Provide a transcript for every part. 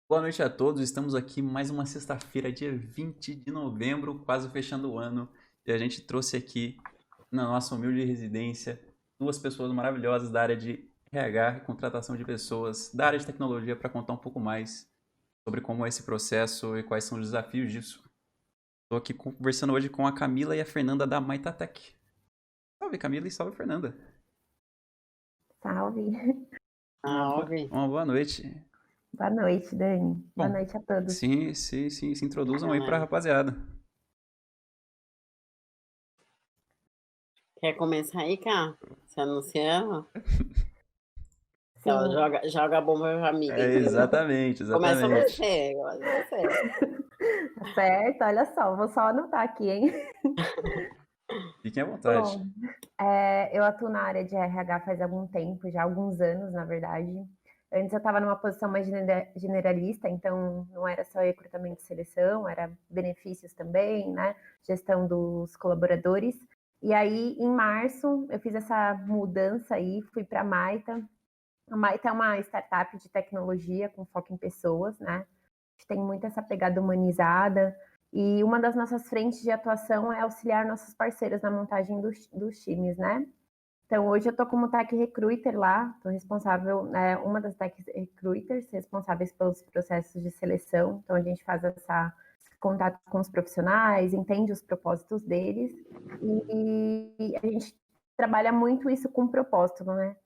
Boa noite a todos, estamos aqui mais uma sexta-feira, dia 20 de novembro, quase fechando o ano, e a gente trouxe aqui na nossa humilde residência duas pessoas maravilhosas da área de RH, contratação de pessoas, da área de tecnologia, para contar um pouco mais sobre como é esse processo e quais são os desafios disso. Estou aqui conversando hoje com a Camila e a Fernanda da Maitatec. Salve Camila e salve Fernanda. Salve. Salve. Uma boa noite. Boa noite, Dani. Boa Bom, noite a todos. sim, se introduzam aí para a Galera. rapaziada. Quer começar aí, Cá? Se anunciando? Ela Sim, joga a bomba pra amiga, É, entendeu? exatamente, Começa exatamente. você, começa você. tá certo. Olha só, vou só anotar aqui, hein? Fiquem à vontade. Bom, eu atuo na área de RH faz algum tempo, já alguns anos, na verdade. Antes eu estava numa posição mais generalista, então não era só recrutamento e seleção, era benefícios também, né? Gestão dos colaboradores. E aí, em março, eu fiz essa mudança aí, fui para a Maita. A Maita é uma startup de tecnologia com foco em pessoas, né? A gente tem muito essa pegada humanizada e uma das nossas frentes de atuação é auxiliar nossos parceiros na montagem dos times, né? Então, hoje eu estou como Tech Recruiter lá, estou responsável, uma das Tech Recruiters responsáveis pelos processos de seleção. Então, a gente faz esse contato com os profissionais, entende os propósitos deles e a gente trabalha muito isso com propósito, né?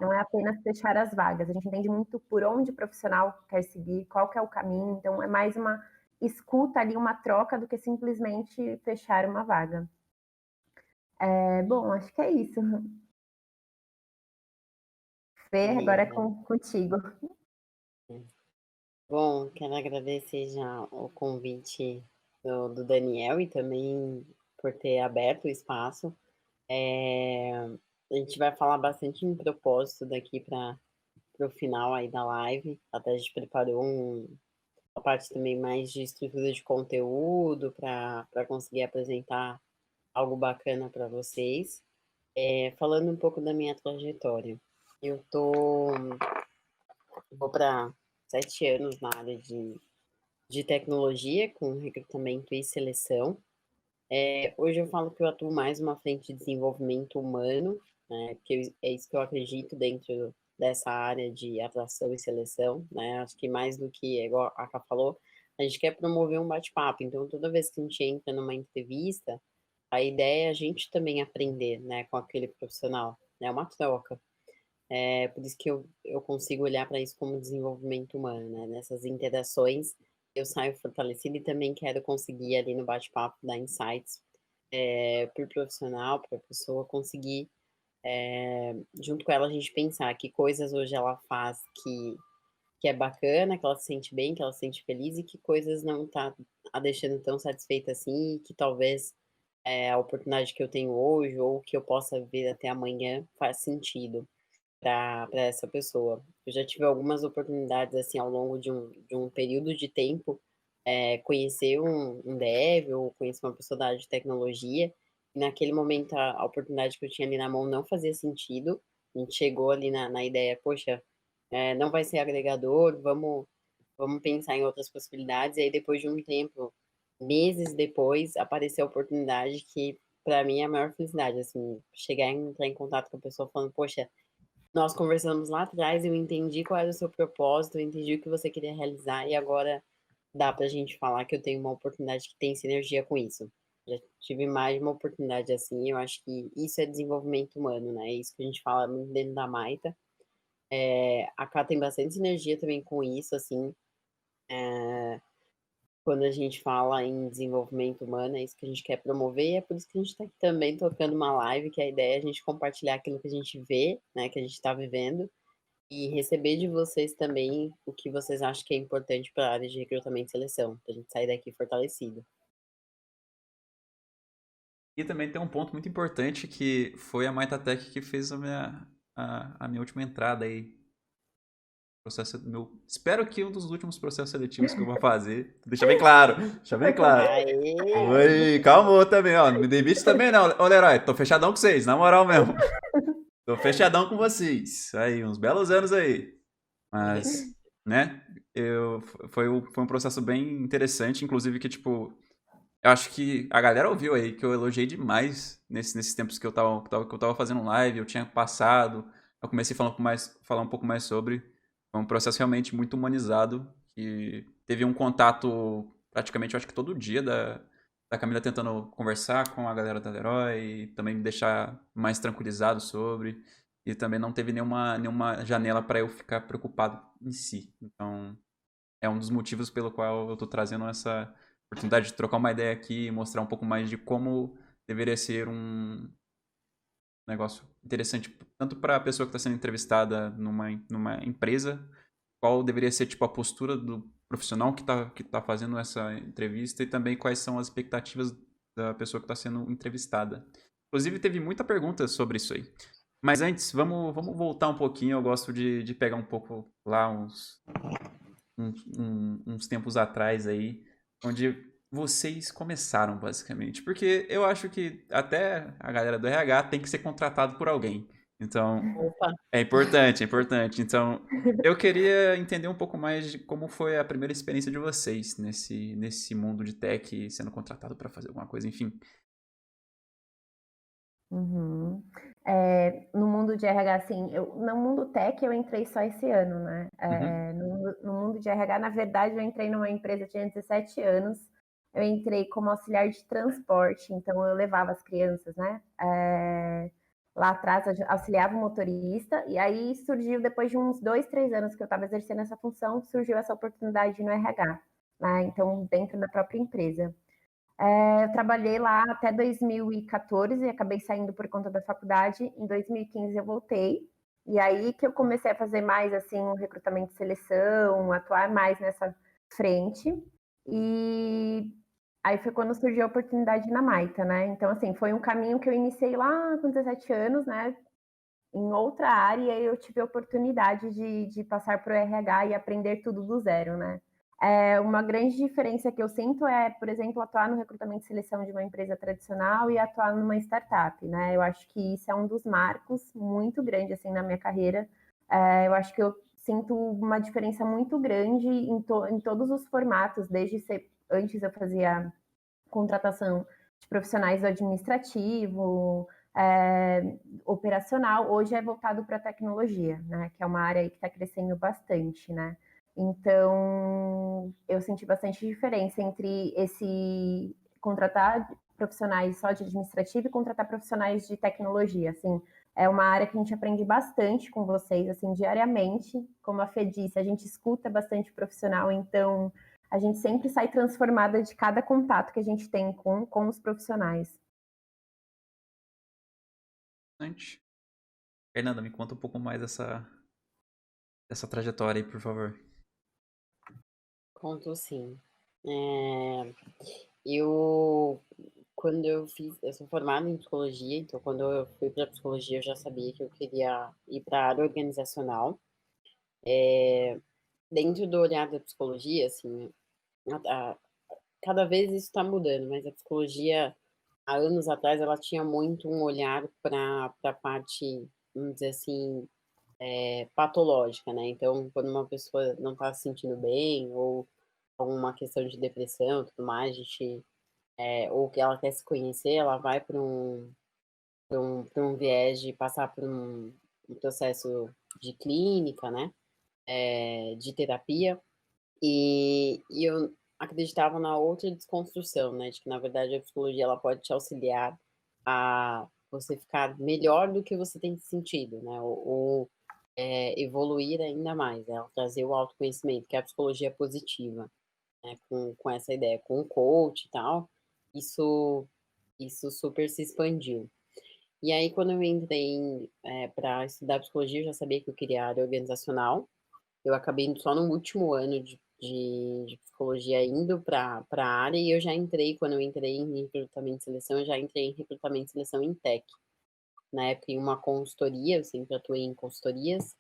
Não é apenas fechar as vagas, a gente entende muito por onde o profissional quer seguir, qual que é o caminho, então é mais uma escuta ali, uma troca do que simplesmente fechar uma vaga. Bom, acho que é isso. Fê, agora é Beleza. contigo. Bom, quero agradecer já o convite do Daniel e também por ter aberto o espaço. A gente vai falar bastante em propósito daqui para o final aí da live. Até a gente preparou uma parte também mais de estrutura de conteúdo para conseguir apresentar algo bacana para vocês. Falando um pouco da minha trajetória, eu vou para 7 anos na área de tecnologia, com recrutamento e seleção. Hoje eu falo que eu atuo mais numa frente de desenvolvimento humano, né, porque é isso que eu acredito dentro dessa área de atração e seleção, né? Acho que mais do que, igual a Ká falou, a gente quer promover um bate-papo. Então, toda vez que a gente entra numa entrevista, a ideia é a gente também aprender, né, com aquele profissional. É uma troca. Por isso que eu consigo olhar para isso como desenvolvimento humano, né? Nessas interações, eu saio fortalecida e também quero conseguir ali no bate-papo dar insights para o profissional, para a pessoa conseguir, junto com ela, a gente pensar que coisas hoje ela faz que é bacana, que ela se sente bem, que ela se sente feliz e que coisas não tá a deixando tão satisfeita assim, e que talvez a oportunidade que eu tenho hoje ou que eu possa ver até amanhã faz sentido para essa pessoa. Eu já tive algumas oportunidades, assim, ao longo de um período de tempo, conhecer um dev ou conhecer uma pessoa da área de tecnologia, e naquele momento a oportunidade que eu tinha ali na mão não fazia sentido. A gente chegou ali na ideia, poxa, não vai ser agregador, vamos pensar em outras possibilidades. E aí, depois de um tempo, meses depois, apareceu a oportunidade que, para mim, é a maior felicidade, assim, chegar e entrar em contato com a pessoa falando, poxa, nós conversamos lá atrás, eu entendi qual era o seu propósito, eu entendi o que você queria realizar e agora dá pra gente falar que eu tenho uma oportunidade que tem sinergia com isso. Já tive mais de uma oportunidade assim, eu acho que isso é desenvolvimento humano, né? É isso que a gente fala muito dentro da Maita. A Cá tem bastante sinergia também com isso, assim, quando a gente fala em desenvolvimento humano, é isso que a gente quer promover, e é por isso que a gente está aqui também tocando uma live, que a ideia é a gente compartilhar aquilo que a gente vê, né, que a gente está vivendo, e receber de vocês também o que vocês acham que é importante para a área de recrutamento e seleção, para a gente sair daqui fortalecido. E também tem um ponto muito importante que foi a Maitatec que fez a minha última entrada aí. Espero que um dos últimos processos seletivos que eu vou fazer. Deixa bem claro, deixa bem claro. Aê! Oi, calma também, ó. Não me demite também não. Ô, Leroy, tô fechadão com vocês, na moral mesmo. Tô fechadão com vocês. Aí, uns belos anos aí. Mas, né? Foi um processo bem interessante, inclusive que, tipo, eu acho que a galera ouviu aí que eu elogiei demais nesses tempos que eu tava fazendo live, eu tinha passado, eu comecei falar um pouco mais sobre. Foi um processo realmente muito humanizado, que teve um contato praticamente, eu acho que todo dia da Camila tentando conversar com a galera da Leroy, e também me deixar mais tranquilizado sobre, e também não teve nenhuma janela para eu ficar preocupado em si. Então, é um dos motivos pelo qual eu tô trazendo essa oportunidade de trocar uma ideia aqui e mostrar um pouco mais de como deveria ser um negócio interessante, tanto para a pessoa que está sendo entrevistada numa empresa, qual deveria ser tipo a postura do profissional que tá fazendo essa entrevista e também quais são as expectativas da pessoa que está sendo entrevistada. Inclusive, teve muita pergunta sobre isso aí. Mas antes, vamos voltar um pouquinho. Eu gosto de pegar um pouco lá uns tempos atrás aí, onde vocês começaram, basicamente. Porque eu acho que até a galera do RH tem que ser contratado por alguém. Então, Opa, é importante, é importante. Então, eu queria entender um pouco mais de como foi a primeira experiência de vocês nesse mundo de tech, sendo contratado para fazer alguma coisa, enfim. Uhum. No mundo de RH, assim, no mundo tech eu entrei só esse ano, né? Uhum. No mundo de RH, na verdade, eu entrei numa empresa, tinha 17 anos, eu entrei como auxiliar de transporte, então eu levava as crianças, né? Lá atrás eu auxiliava o motorista, e aí surgiu, depois de uns 2, 3 anos que eu estava exercendo essa função, surgiu essa oportunidade no RH, né? Então, dentro da própria empresa. Eu trabalhei lá até 2014 e acabei saindo por conta da faculdade. Em 2015 eu voltei. E aí que eu comecei a fazer mais assim um recrutamento e seleção, atuar mais nessa frente. E aí foi quando surgiu a oportunidade na Maita, né? Então, assim, foi um caminho que eu iniciei lá com 17 anos, né? Em outra área, e aí eu tive a oportunidade de passar para o RH e aprender tudo do zero, né? Uma grande diferença que eu sinto é, por exemplo, atuar no recrutamento e seleção de uma empresa tradicional e atuar numa startup, né? Eu acho que isso é um dos marcos muito grande, assim, na minha carreira. Eu acho que eu sinto uma diferença muito grande em todos os formatos, antes eu fazia contratação de profissionais do administrativo, operacional, hoje é voltado para a tecnologia, né? Que é uma área aí que está crescendo bastante, né? Então, eu senti bastante diferença entre esse contratar profissionais só de administrativo e contratar profissionais de tecnologia, assim. É uma área que a gente aprende bastante com vocês, assim, diariamente. Como a Fê disse, a gente escuta bastante profissional, então a gente sempre sai transformada de cada contato que a gente tem com os profissionais. Interessante. Fernanda, me conta um pouco mais dessa trajetória aí, por favor. conto sim. É, eu, quando eu sou formada em psicologia, então quando eu fui para psicologia eu já sabia que eu queria ir para a área organizacional. Dentro do olhar da psicologia, assim, a- cada vez isso está mudando, mas a psicologia, há anos atrás, ela tinha muito um olhar para a parte, vamos dizer assim, patológica, né? Então, quando uma pessoa não está se sentindo bem, ou alguma questão de depressão e tudo mais, a gente, ou que ela quer se conhecer, ela vai para um viés de passar por um processo de clínica, né? De terapia. E eu acreditava na outra desconstrução, né? De que, na verdade, a psicologia ela pode te auxiliar a você ficar melhor do que você tem sentido, né? Ou evoluir ainda mais, né? Trazer o autoconhecimento, que é a psicologia positiva, né? Com essa ideia, com o coach e tal, isso, isso super se expandiu. E aí, quando eu entrei para estudar psicologia, eu já sabia que eu queria área organizacional. Eu acabei indo só no último ano de psicologia indo para a área e eu já entrei, quando eu entrei em recrutamento e seleção, eu já entrei em recrutamento e seleção em tech. Na época, em uma consultoria, eu sempre atuei em consultorias,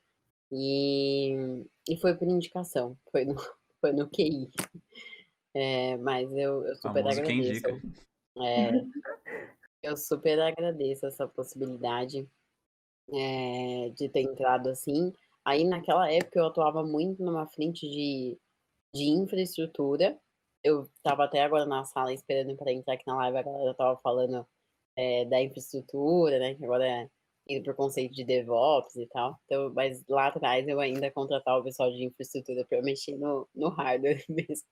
e foi por indicação, foi no QI. Mas eu super Famoso quem agradeço. indica. É, eu super agradeço essa possibilidade de ter entrado assim. Aí naquela época eu atuava muito numa frente de infraestrutura. Eu estava até agora na sala esperando para entrar aqui na live, a galera estava falando da infraestrutura, né? Que agora é indo por conceito de DevOps e tal. Então, mas lá atrás eu ainda contratava o pessoal de infraestrutura para mexer no hardware mesmo,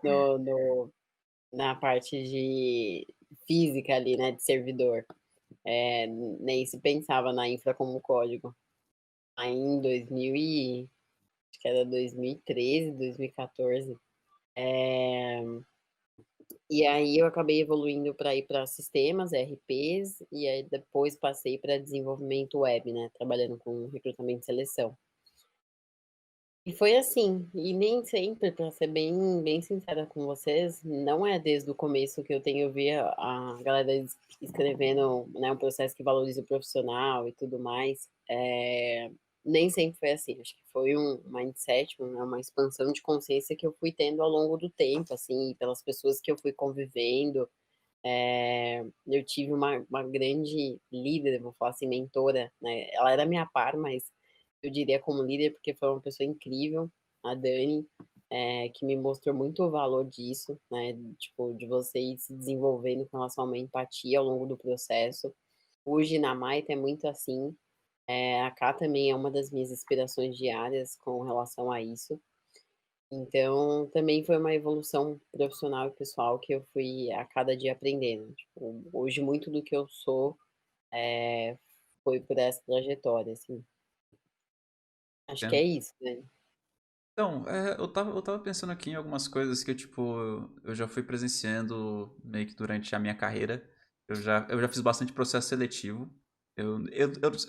no, na parte de física ali, né? De servidor. Nem se pensava na infra como código. Aí em 2000 acho que era 2013, 2014. E aí eu acabei evoluindo para ir para sistemas, ERPs, e aí depois passei para desenvolvimento web, né? Trabalhando com recrutamento e seleção. E foi assim, e nem sempre, para ser bem sincera com vocês, não é desde o começo que eu tenho vi a galera escrevendo, né, um processo que valoriza o profissional e tudo mais. Nem sempre foi assim, acho que foi um mindset, uma expansão de consciência que eu fui tendo ao longo do tempo, assim, pelas pessoas que eu fui convivendo. Eu tive uma grande líder, vou falar assim, mentora, né? Ela era minha par, mas eu diria como líder, porque foi uma pessoa incrível, a Dani, que me mostrou muito o valor disso, né? Tipo, de você ir se desenvolvendo com relação a uma empatia ao longo do processo. Hoje na Maita é muito assim. A Cá também é uma das minhas inspirações diárias com relação a isso. Então, também foi uma evolução profissional e pessoal que eu fui a cada dia aprendendo. Tipo, hoje, muito do que eu sou foi por essa trajetória, assim. Acho que é Entendo. isso, né? Então, eu tava pensando aqui em algumas coisas que eu já fui presenciando meio que durante a minha carreira. Eu já fiz bastante processo seletivo. Eu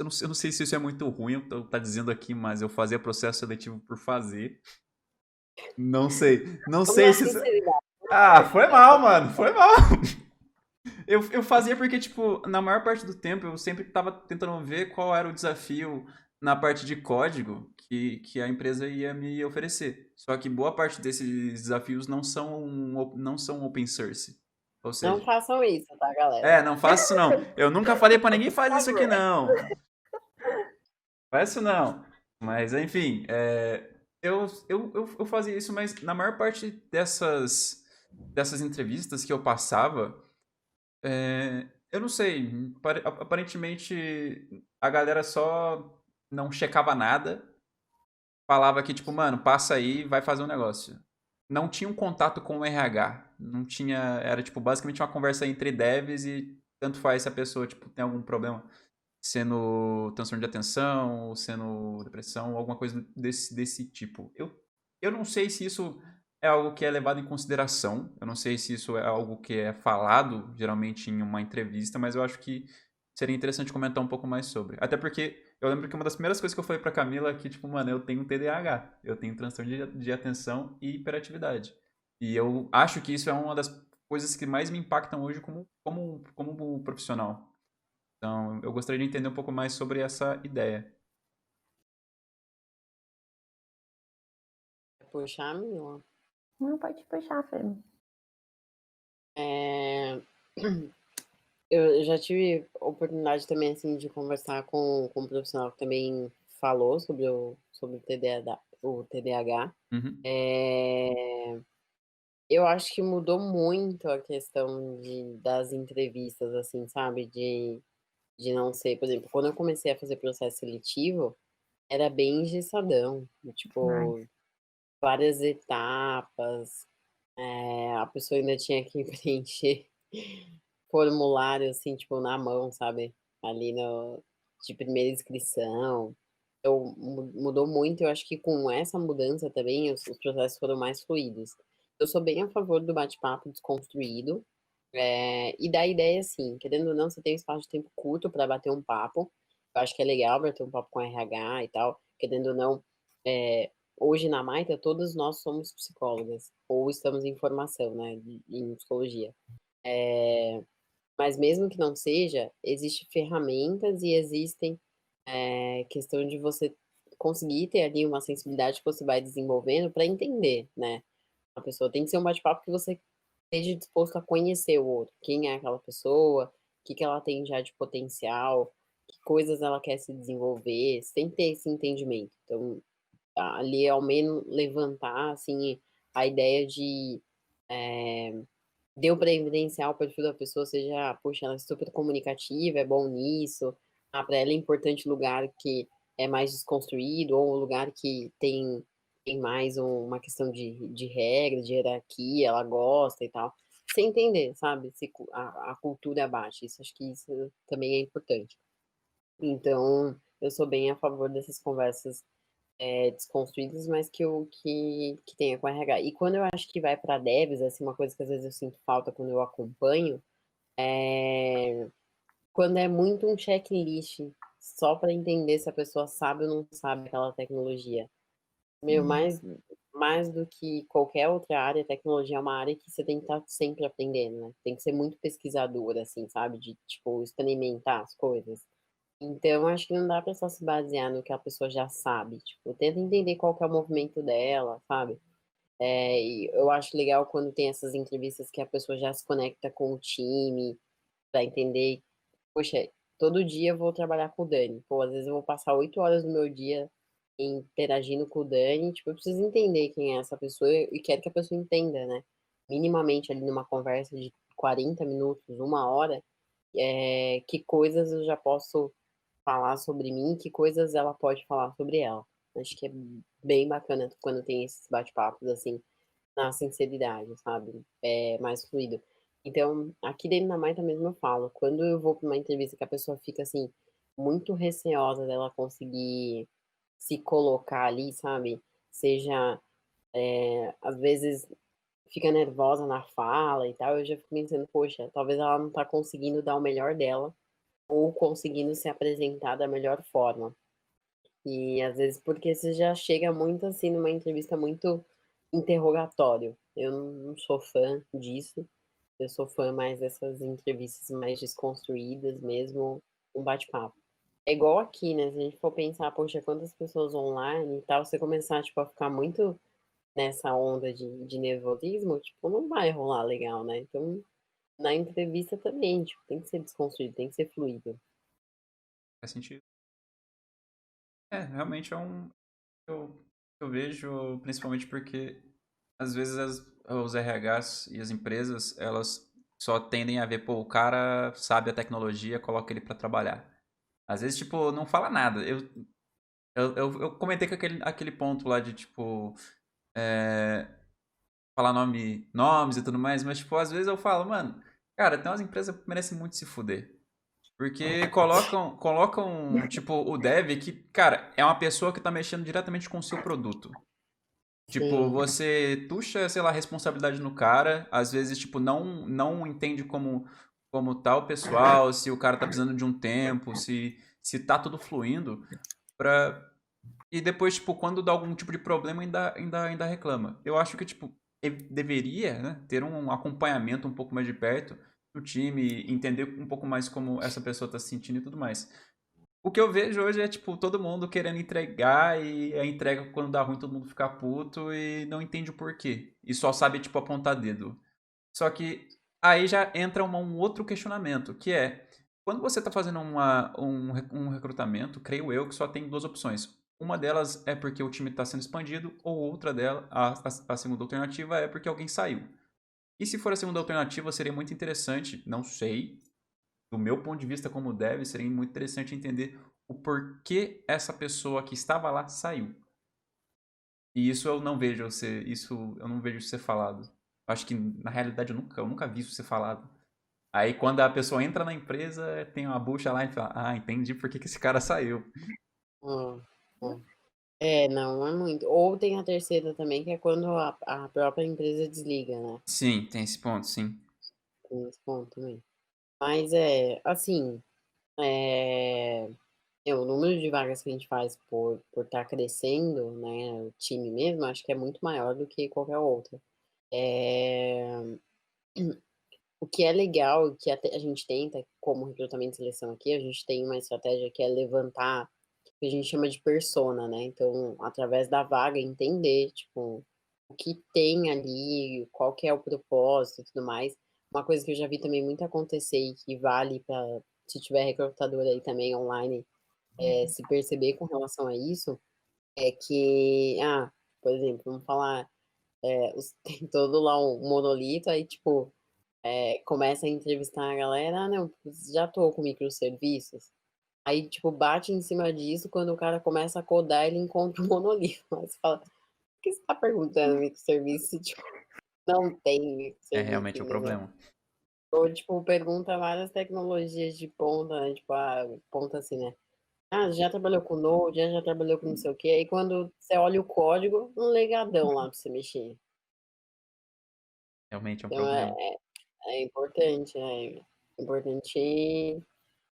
não sei se isso é muito ruim, eu tô tá dizendo aqui, mas eu fazia processo seletivo por fazer. Não sei. Não Vamos sei na se isso. sinceridade. Ah, foi mal, mano. Foi mal. Eu fazia porque, tipo, na maior parte do tempo eu sempre tava tentando ver qual era o desafio na parte de código que a empresa ia me oferecer. Só que boa parte desses desafios não são open source. Ou Não seja, façam isso, tá, galera? não faço isso não. Eu nunca falei pra ninguém Por faz isso aqui favor. não. Faz isso não. Mas, enfim, eu fazia isso, mas na maior parte dessas entrevistas que eu passava, eu não sei. Aparentemente a galera só não checava nada. Falava que, tipo, mano, passa aí e vai fazer um negócio. Não tinha um contato com o RH. Não tinha. Era, tipo, basicamente uma conversa entre devs e tanto faz se a pessoa, tipo, tem algum problema sendo transtorno de atenção, ou sendo depressão, ou alguma coisa desse tipo. Eu não sei se isso é algo que é levado em consideração, eu não sei se isso é algo que é falado geralmente em uma entrevista, mas eu acho que seria interessante comentar um pouco mais sobre. Até porque eu lembro que uma das primeiras coisas que eu falei pra Camila é que, tipo, mano, eu tenho TDAH, eu tenho transtorno de atenção e hiperatividade. E eu acho que isso é uma das coisas que mais me impactam hoje como profissional. Então, eu gostaria de entender um pouco mais sobre essa ideia. Puxar, Mila. Não pode puxar, Fê. É... Eu já tive oportunidade também, assim, de conversar com um profissional que também falou sobre o TDAH. Uhum. Eu acho que mudou muito a questão das entrevistas, assim, sabe? De não ser, por exemplo, quando eu comecei a fazer processo seletivo, era bem engessadão, Demais. tipo, várias etapas, a pessoa ainda tinha que preencher formulário, assim, tipo, na mão, sabe? Ali no, de primeira inscrição. Então, mudou muito. Eu acho que com essa mudança também, os processos foram mais fluidos. Eu sou bem a favor do bate-papo desconstruído. E da ideia, assim, querendo ou não, você tem um espaço de tempo curto para bater um papo. Eu acho que é legal bater um papo com RH e tal. Querendo ou não, hoje na Maita, todos nós somos psicólogas, ou estamos em formação, né, em psicologia. Mas mesmo que não seja, existem ferramentas e existem questão de você conseguir ter ali uma sensibilidade que você vai desenvolvendo para entender, né? A pessoa tem que ser um bate-papo que você esteja disposto a conhecer o outro, quem é aquela pessoa, o que que ela tem já de potencial, que coisas ela quer se desenvolver, sem ter esse entendimento. Então, ali ao menos levantar assim a ideia de deu para evidenciar o perfil da pessoa, seja, poxa, ela é super comunicativa, é bom nisso, para ela é importante lugar que é mais desconstruído, ou um lugar que tem mais uma questão de regra, de hierarquia, ela gosta e tal. Sem entender, sabe, se a cultura é baixa. Isso, acho que isso também é importante. Então, eu sou bem a favor dessas conversas desconstruídas, mas que tenha com RH. E quando eu acho que vai para devs, assim, uma coisa que às vezes eu sinto falta quando eu acompanho, é quando é muito um checklist, só para entender se a pessoa sabe ou não sabe aquela tecnologia. Meu, mais do que qualquer outra área, tecnologia é uma área que você tem que estar sempre aprendendo, né? Tem que ser muito pesquisadora, assim, sabe? De, tipo, experimentar as coisas. Então, acho que não dá pra só se basear no que a pessoa já sabe. Tipo, tenta entender qual que é o movimento dela, sabe? E eu acho legal quando tem essas entrevistas que a pessoa já se conecta com o time, pra entender. Poxa, todo dia eu vou trabalhar com o Dani. Pô, às vezes eu vou passar 8 horas do meu dia interagindo com o Dani. Tipo, eu preciso entender quem é essa pessoa e quero que a pessoa entenda, né? Minimamente ali numa conversa de 40 minutos, 1 hora, que coisas eu já posso falar sobre mim, que coisas ela pode falar sobre ela. Acho que é bem bacana quando tem esses bate-papos, assim, na sinceridade, sabe? É mais fluido. Então, aqui dentro da Maita mesmo eu falo, quando eu vou para uma entrevista que a pessoa fica, assim, muito receosa dela conseguir se colocar ali, sabe? Seja, às vezes, fica nervosa na fala e tal, eu já fico pensando, poxa, talvez ela não tá conseguindo dar o melhor dela ou conseguindo se apresentar da melhor forma. E às vezes porque você já chega muito assim numa entrevista muito interrogatório. Eu não sou fã disso. Eu sou fã mais dessas entrevistas mais desconstruídas mesmo, um bate-papo. É igual aqui, né? Se a gente for pensar, poxa, quantas pessoas online e tal, você começar, tipo, a ficar muito nessa onda de nervosismo, tipo, não vai rolar legal, né? Então, na entrevista também, tipo, tem que ser desconstruído, tem que ser fluido. Faz sentido. Realmente é um. Eu vejo principalmente porque às vezes os RHs e as empresas, elas só tendem a ver, pô, o cara sabe a tecnologia, coloca ele pra trabalhar. Às vezes, tipo, não fala nada. Eu comentei com aquele ponto lá de, tipo, é, falar nomes e tudo mais, mas, tipo, às vezes eu falo, mano, cara, tem umas empresas que merecem muito se fuder. Porque colocam, tipo, o dev que, cara, é uma pessoa que tá mexendo diretamente com o seu produto. Tipo, Sim, você tuxa, sei lá, a responsabilidade no cara, às vezes, tipo, não entende como tá o pessoal, se o cara tá precisando de um tempo, se tá tudo fluindo, pra... E depois, tipo, quando dá algum tipo de problema, ainda reclama. Eu acho que, tipo, deveria, né, ter um acompanhamento um pouco mais de perto do time, entender um pouco mais como essa pessoa tá se sentindo e tudo mais. O que eu vejo hoje é, tipo, todo mundo querendo entregar e a entrega, quando dá ruim, todo mundo fica puto e não entende o porquê. E só sabe, tipo, apontar dedo. Só que aí já entra um outro questionamento, que é, quando você está fazendo um recrutamento, creio eu que só tem duas opções. Uma delas é porque o time está sendo expandido, ou outra dela, a segunda alternativa, é porque alguém saiu. E se for a segunda alternativa, seria muito interessante, não sei, do meu ponto de vista como dev, seria muito interessante entender o porquê essa pessoa que estava lá saiu. E isso eu não vejo ser falado. Acho que na realidade eu nunca vi isso ser falado. Aí quando a pessoa entra na empresa, tem uma bucha lá e fala, ah, entendi por que esse cara saiu. hum, hum. Não é muito. Ou tem a terceira também, que é quando a própria empresa desliga, né? Sim, tem esse ponto, sim. Tem esse ponto também. Mas assim, é, o número de vagas que a gente faz por estar crescendo, né, o time mesmo, acho que é muito maior do que qualquer outra. É, o que é legal, que até a gente tenta, como recrutamento e seleção aqui, a gente tem uma estratégia que é levantar, o que a gente chama de persona, né? Então, através da vaga, entender, tipo, o que tem ali, qual que é o propósito e tudo mais. Uma coisa que eu já vi também muito acontecer e que vale para, se tiver recrutador aí também online, se perceber com relação a isso, é que, por exemplo, vamos falar. tem todo lá um monolito, aí, tipo, começa a entrevistar a galera, ah, não, já tô com microserviços. Aí, tipo, bate em cima disso, quando o cara começa a codar, ele encontra o monolito. Aí você fala, por que você tá perguntando microserviço se, tipo, não tem É microserviço, realmente o entendeu? problema. Ou, tipo, pergunta várias tecnologias de ponta, né? Tipo, ponta assim, né? Ah, já trabalhou com Node, já trabalhou com não sei o quê. Aí quando você olha o código, um legadão lá pra você mexer. Realmente é um Então problema. é importante, é importante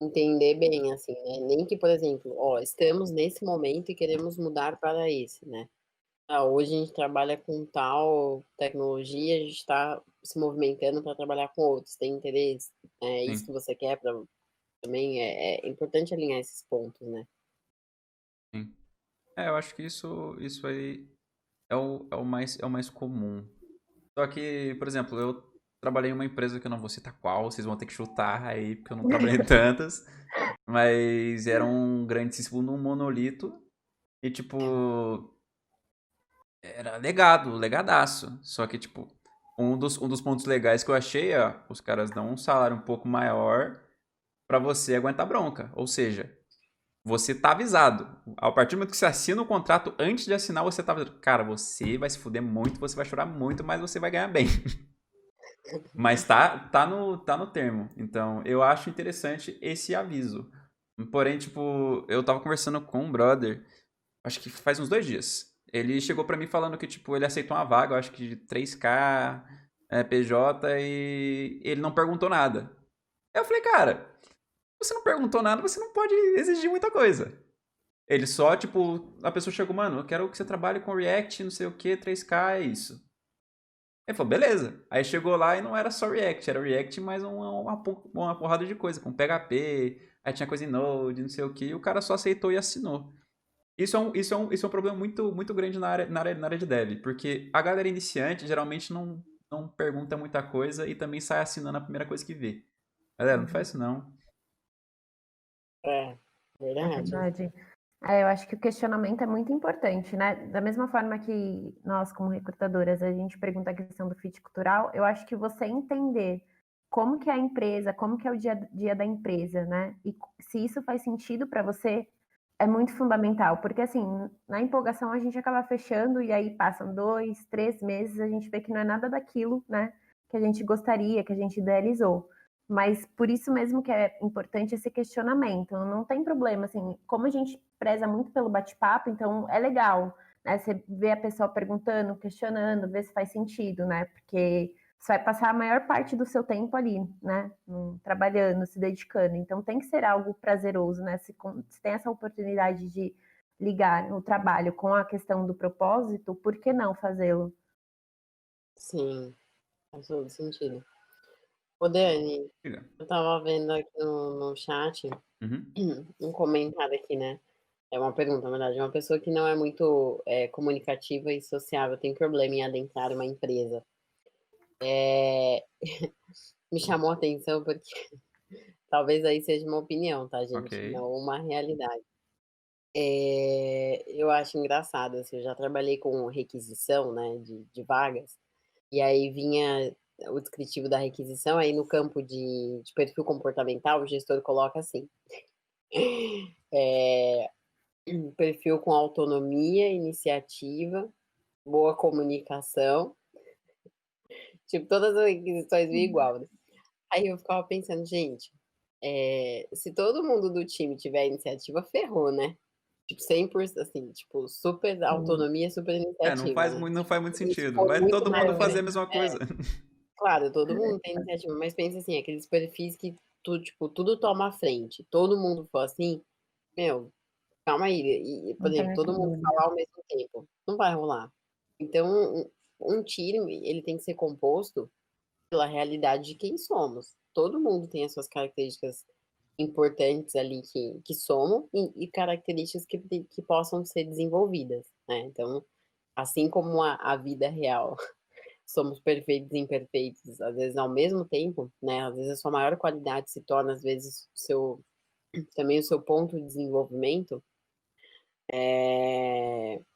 entender bem, assim, né? Nem que, por exemplo, ó, estamos nesse momento e queremos mudar para esse, né? Ah, hoje a gente trabalha com tal tecnologia, a gente está se movimentando para trabalhar com outros. Tem interesse? É isso que Sim, você quer para também? É importante alinhar esses pontos, né? sim. Eu acho que isso aí é o mais comum. Só que, por exemplo, eu trabalhei em uma empresa que eu não vou citar qual, vocês vão ter que chutar aí, porque eu não trabalhei em tantas. Mas era um grandíssimo num monolito. E, tipo, era legadaço. Só que, tipo, um dos pontos legais que eu achei é, os caras dão um salário um pouco maior pra você aguentar bronca. Ou seja, você tá avisado. A partir do momento que você assina o contrato, antes de assinar, você tá avisado. Cara, você vai se fuder muito, você vai chorar muito, mas você vai ganhar bem. Mas tá no termo. Então, eu acho interessante esse aviso. Porém, tipo, eu tava conversando com um brother, acho que faz uns 2 dias. Ele chegou pra mim falando que, tipo, ele aceitou uma vaga, eu acho que de 3K, PJ, e ele não perguntou nada. Eu falei, cara, você não perguntou nada, você não pode exigir muita coisa. Ele só, tipo, a pessoa chegou, mano, eu quero que você trabalhe com React, não sei o que, 3K, é isso. Ele falou, beleza. Aí chegou lá e não era só React, era React mais uma porrada de coisa, com PHP, aí tinha coisa em Node, não sei o que, e o cara só aceitou e assinou. Isso é um problema muito, muito grande na área de dev, porque a galera iniciante geralmente não pergunta muita coisa e também sai assinando a primeira coisa que vê. Galera, não faz Uhum, isso não. É, é verdade. verdade. Eu acho que o questionamento é muito importante, né? Da mesma forma que nós, como recrutadoras, a gente pergunta a questão do fit cultural, eu acho que você entender como que é a empresa, como que é o dia a dia da empresa, né? E se isso faz sentido para você, é muito fundamental, porque assim, na empolgação a gente acaba fechando e aí passam 2, 3 meses, a gente vê que não é nada daquilo, né? Que a gente gostaria, que a gente idealizou. Mas por isso mesmo que é importante esse questionamento. Não tem problema, assim, como a gente preza muito pelo bate-papo, então é legal, né? Você vê a pessoa perguntando, questionando, ver se faz sentido, né? Porque você vai passar a maior parte do seu tempo ali, né? Trabalhando, se dedicando. Então tem que ser algo prazeroso, né? Se tem essa oportunidade de ligar o trabalho com a questão do propósito, por que não fazê-lo? Sim, faz todo sentido. Ô, Dani, Diga. eu tava vendo aqui no chat Uhum. um comentário aqui, né? É uma pergunta, na verdade. Uma pessoa que não é muito comunicativa e sociável tem problema em adentrar uma empresa. É, me chamou a atenção porque talvez aí seja uma opinião, tá, Ok. gente? Não uma realidade. Eu acho engraçado, assim, eu já trabalhei com requisição, né, de vagas, e aí vinha o descritivo da requisição, aí no campo de perfil comportamental, o gestor coloca assim, é, perfil com autonomia, iniciativa, boa comunicação, tipo, todas as requisições vinham igual, né? Aí eu ficava pensando, gente, se todo mundo do time tiver iniciativa, ferrou, né? Tipo, 100%, assim, tipo, super autonomia, super Não iniciativa, faz né? muito, não Tipo, faz muito a gente sentido. expõe Vai muito todo mais mundo a fazer a gente. mesma coisa. Claro, todo mundo tem iniciativa, mas pensa assim, aqueles perfis que tudo, tipo, tudo toma a frente. Todo mundo for assim, meu, calma aí. Por Não exemplo, tenho todo mundo dúvida. falar ao mesmo tempo. Não vai rolar. Então, um time, ele tem que ser composto pela realidade de quem somos. Todo mundo tem as suas características importantes ali que somam e características que possam ser desenvolvidas, né? Então, assim como a vida real, somos perfeitos e imperfeitos, às vezes ao mesmo tempo, né? Às vezes a sua maior qualidade se torna, às vezes, também o seu ponto de desenvolvimento.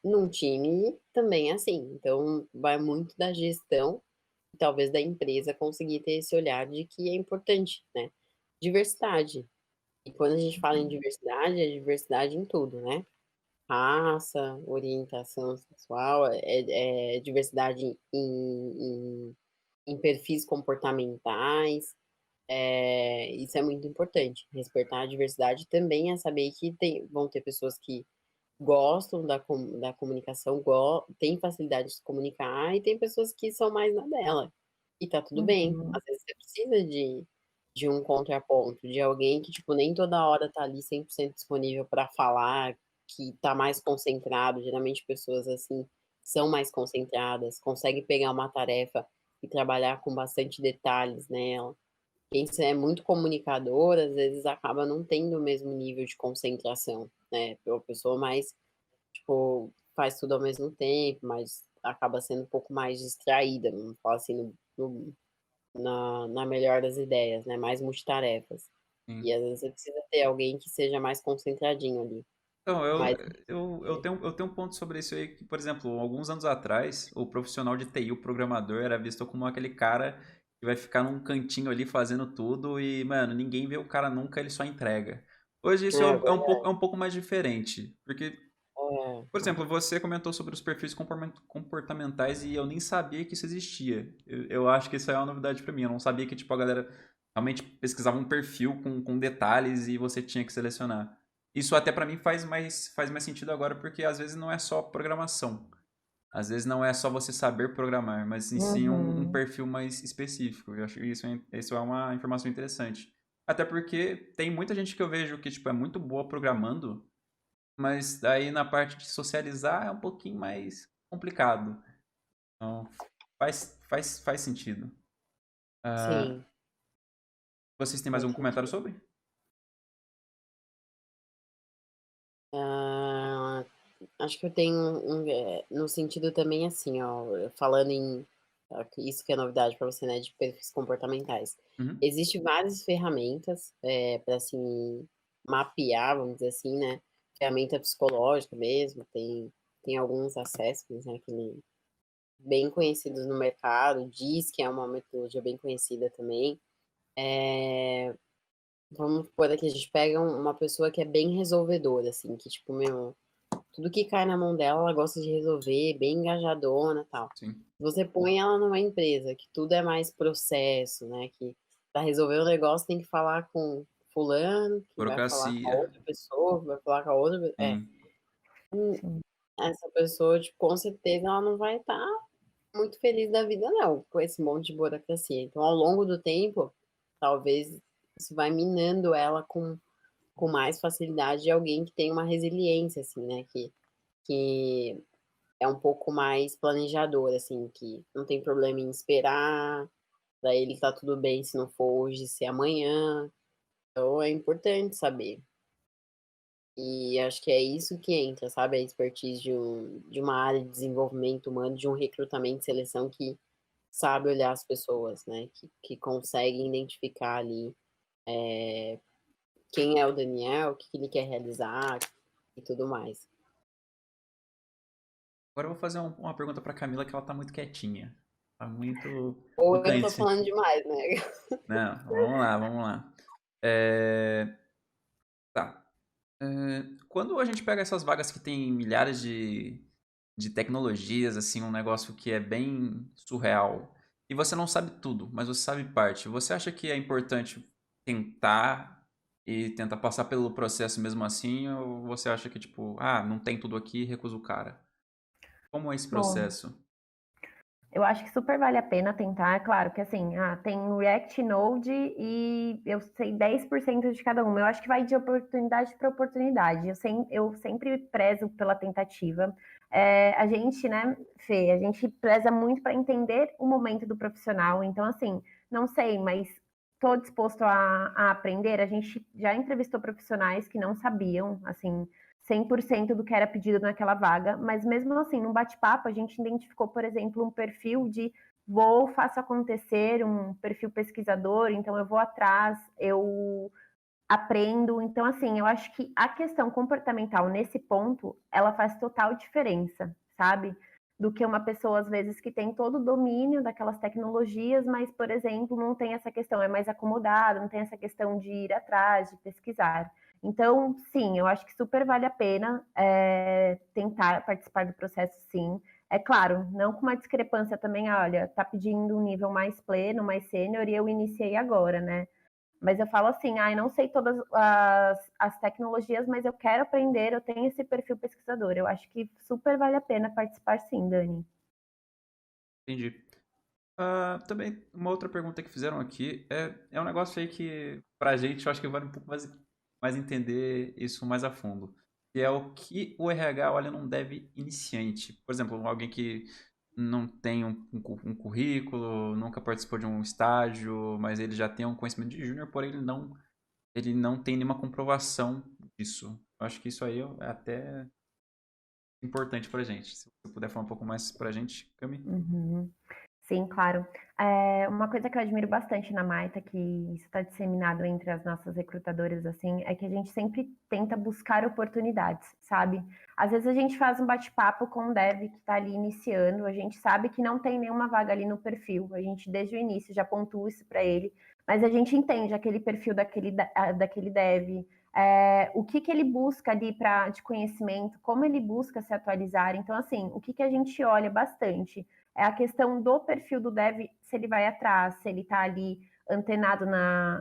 Num time também é assim. Então, vai muito da gestão e talvez da empresa conseguir ter esse olhar de que é importante, né? Diversidade. E quando a gente fala em diversidade, é diversidade em tudo, né? Raça, orientação sexual, é diversidade em perfis comportamentais. Isso é muito importante. Respeitar a diversidade também é saber que vão ter pessoas que gostam da comunicação, têm facilidade de se comunicar, e tem pessoas que são mais na dela. E tá tudo bem. Uhum, Às vezes você precisa de um contraponto, de alguém que, tipo, nem toda hora tá ali 100% disponível para falar, que tá mais concentrado. Geralmente pessoas assim são mais concentradas, conseguem pegar uma tarefa e trabalhar com bastante detalhes nela. Quem é muito comunicador, às vezes acaba não tendo o mesmo nível de concentração, né? A pessoa mais, tipo, faz tudo ao mesmo tempo, mas acaba sendo um pouco mais distraída, vamos falar assim, na melhor das ideias, né? Mais multitarefas. Sim. E às vezes você precisa ter alguém que seja mais concentradinho ali. Então, Mas, eu tenho um ponto sobre isso aí que, por exemplo, alguns anos atrás, o profissional de TI, o programador, era visto como aquele cara que vai ficar num cantinho ali fazendo tudo e, mano, ninguém vê o cara nunca, ele só entrega. Hoje isso agora, é um pouco mais diferente, porque, por é, exemplo, você comentou sobre os perfis comportamentais e eu nem sabia que isso existia. Eu acho que isso é uma novidade pra mim, eu não sabia que, tipo, a galera realmente pesquisava um perfil com detalhes e você tinha que selecionar. Isso até pra mim faz mais sentido agora, porque às vezes não é só programação. Às vezes não é só você saber programar, mas em sim um uhum. perfil mais específico. Eu acho que isso é uma informação interessante. Até porque tem muita gente que eu vejo que tipo, é muito boa programando, mas daí na parte de socializar é um pouquinho mais complicado. Então, faz sentido. Ah, sim, vocês têm mais faz algum comentário sentido. sobre? Ah, acho que eu tenho no sentido também assim, ó, falando em isso que é novidade para você, né, de perfis comportamentais. Uhum. Existem várias ferramentas para assim mapear, vamos dizer assim, né, ferramenta psicológica mesmo, tem alguns assessments, né, bem conhecidos no mercado, diz que é uma metodologia bem conhecida também. Vamos supor que a gente pega uma pessoa que é bem resolvedora, assim, que tipo, meu, tudo que cai na mão dela, ela gosta de resolver, bem engajadona, tal. Sim. Você põe ela numa empresa que tudo é mais processo, né? Que para resolver o negócio tem que falar com fulano, que vai falar com a Burocracia. outra pessoa, que vai falar com a outra. Sim. Sim. Essa pessoa, tipo, com certeza ela não vai estar muito feliz da vida, não, com esse monte de burocracia. Então, ao longo do tempo, talvez isso vai minando ela com mais facilidade de alguém que tem uma resiliência, assim, né? Que é um pouco mais planejador, assim, que não tem problema em esperar, pra ele tá tudo bem se não for hoje, se é amanhã. Então é importante saber. E acho que é isso que entra, sabe? A expertise de uma área de desenvolvimento humano, de um recrutamento e seleção que sabe olhar as pessoas, né? Que consegue identificar ali quem é o Daniel, o que ele quer realizar e tudo mais. Agora eu vou fazer uma pergunta pra Camila que ela tá muito quietinha. Tá muito Ou no eu tô cantinho. falando demais, né? Não, vamos lá, vamos lá. É, tá. Quando a gente pega essas vagas que tem milhares de tecnologias, assim, um negócio que é bem surreal, e você não sabe tudo, mas você sabe parte, você acha que é importante tentar e tentar passar pelo processo mesmo assim, ou você acha que, tipo, ah, não tem tudo aqui, recusa o cara? Como é esse Bom, processo? eu acho que super vale a pena tentar. É claro que assim, tem React Node e eu sei 10% de cada uma. Eu acho que vai de oportunidade para oportunidade. Eu sempre prezo pela tentativa. A gente, né, Fê, a gente preza muito para entender o momento do profissional. Então, assim, não sei, mas estou disposto a aprender. A gente já entrevistou profissionais que não sabiam, assim, 100% do que era pedido naquela vaga, mas mesmo assim, no bate-papo, a gente identificou, por exemplo, um perfil de faço acontecer, um perfil pesquisador, então eu vou atrás, eu aprendo. Então, assim, eu acho que a questão comportamental nesse ponto, ela faz total diferença, sabe? Do que uma pessoa, às vezes, que tem todo o domínio daquelas tecnologias, mas, por exemplo, não tem essa questão, é mais acomodada, não tem essa questão de ir atrás, de pesquisar. Então, sim, eu acho que super vale a pena tentar participar do processo, sim. É claro, não com uma discrepância também, olha, tá pedindo um nível mais pleno, mais sênior, e eu iniciei agora, né? Mas eu falo assim, não sei todas as tecnologias, mas eu quero aprender, eu tenho esse perfil pesquisador. Eu acho que super vale a pena participar sim, Dani. Entendi. Também, uma outra pergunta que fizeram aqui é um negócio aí que, pra gente, eu acho que vale um pouco mais entender isso mais a fundo. Que é o que o RH olha num dev iniciante. Por exemplo, alguém que não tem um currículo, nunca participou de um estágio, mas ele já tem um conhecimento de júnior, porém ele não tem nenhuma comprovação disso. Eu acho que isso aí é até importante pra gente. Se você puder falar um pouco mais pra gente, Cami. Uhum. Sim, claro. Uma coisa que eu admiro bastante na Maita, que isso está disseminado entre as nossas recrutadoras, assim, é que a gente sempre tenta buscar oportunidades, sabe? Às vezes a gente faz um bate-papo com um dev que está ali iniciando, a gente sabe que não tem nenhuma vaga ali no perfil, a gente desde o início já pontua isso para ele, mas a gente entende aquele perfil daquele dev, o que ele busca ali de conhecimento, como ele busca se atualizar. Então, assim, o que a gente olha bastante é a questão do perfil do dev, se ele vai atrás, se ele está ali antenado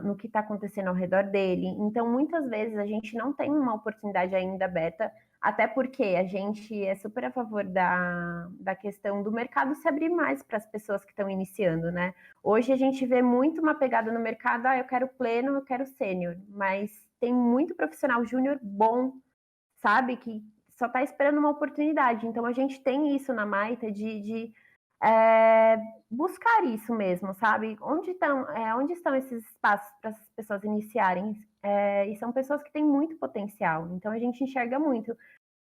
no que está acontecendo ao redor dele. Então, muitas vezes a gente não tem uma oportunidade ainda aberta, até porque a gente é super a favor da questão do mercado se abrir mais para as pessoas que estão iniciando, né? Hoje a gente vê muito uma pegada no mercado, eu quero pleno, eu quero sênior, mas tem muito profissional júnior bom, sabe? Que só está esperando uma oportunidade. Então a gente tem isso na Maita de buscar isso mesmo, sabe? Onde estão esses espaços para as pessoas iniciarem? E são pessoas que têm muito potencial. Então a gente enxerga muito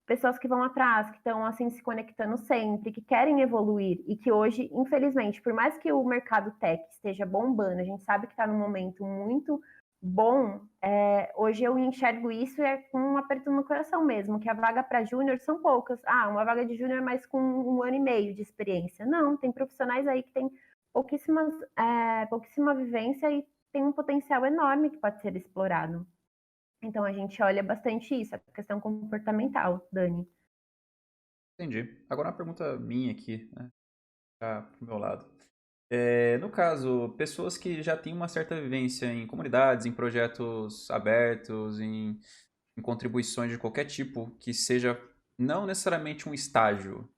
pessoas que vão atrás, que estão assim se conectando sempre, que querem evoluir e que hoje, infelizmente, por mais que o mercado tech esteja bombando, a gente sabe que está num momento muito bom, hoje eu enxergo isso com um aperto no coração mesmo, que a vaga para júnior são poucas. Uma vaga de júnior, mas com 1 ano e meio de experiência. Não, tem profissionais aí que têm pouquíssima vivência e tem um potencial enorme que pode ser explorado. Então a gente olha bastante isso, a questão comportamental, Dani. Entendi. Agora uma pergunta minha aqui, né? Tá pro meu lado. No caso, pessoas que já têm uma certa vivência em comunidades, em projetos abertos, em contribuições de qualquer tipo, que seja não necessariamente um estágio,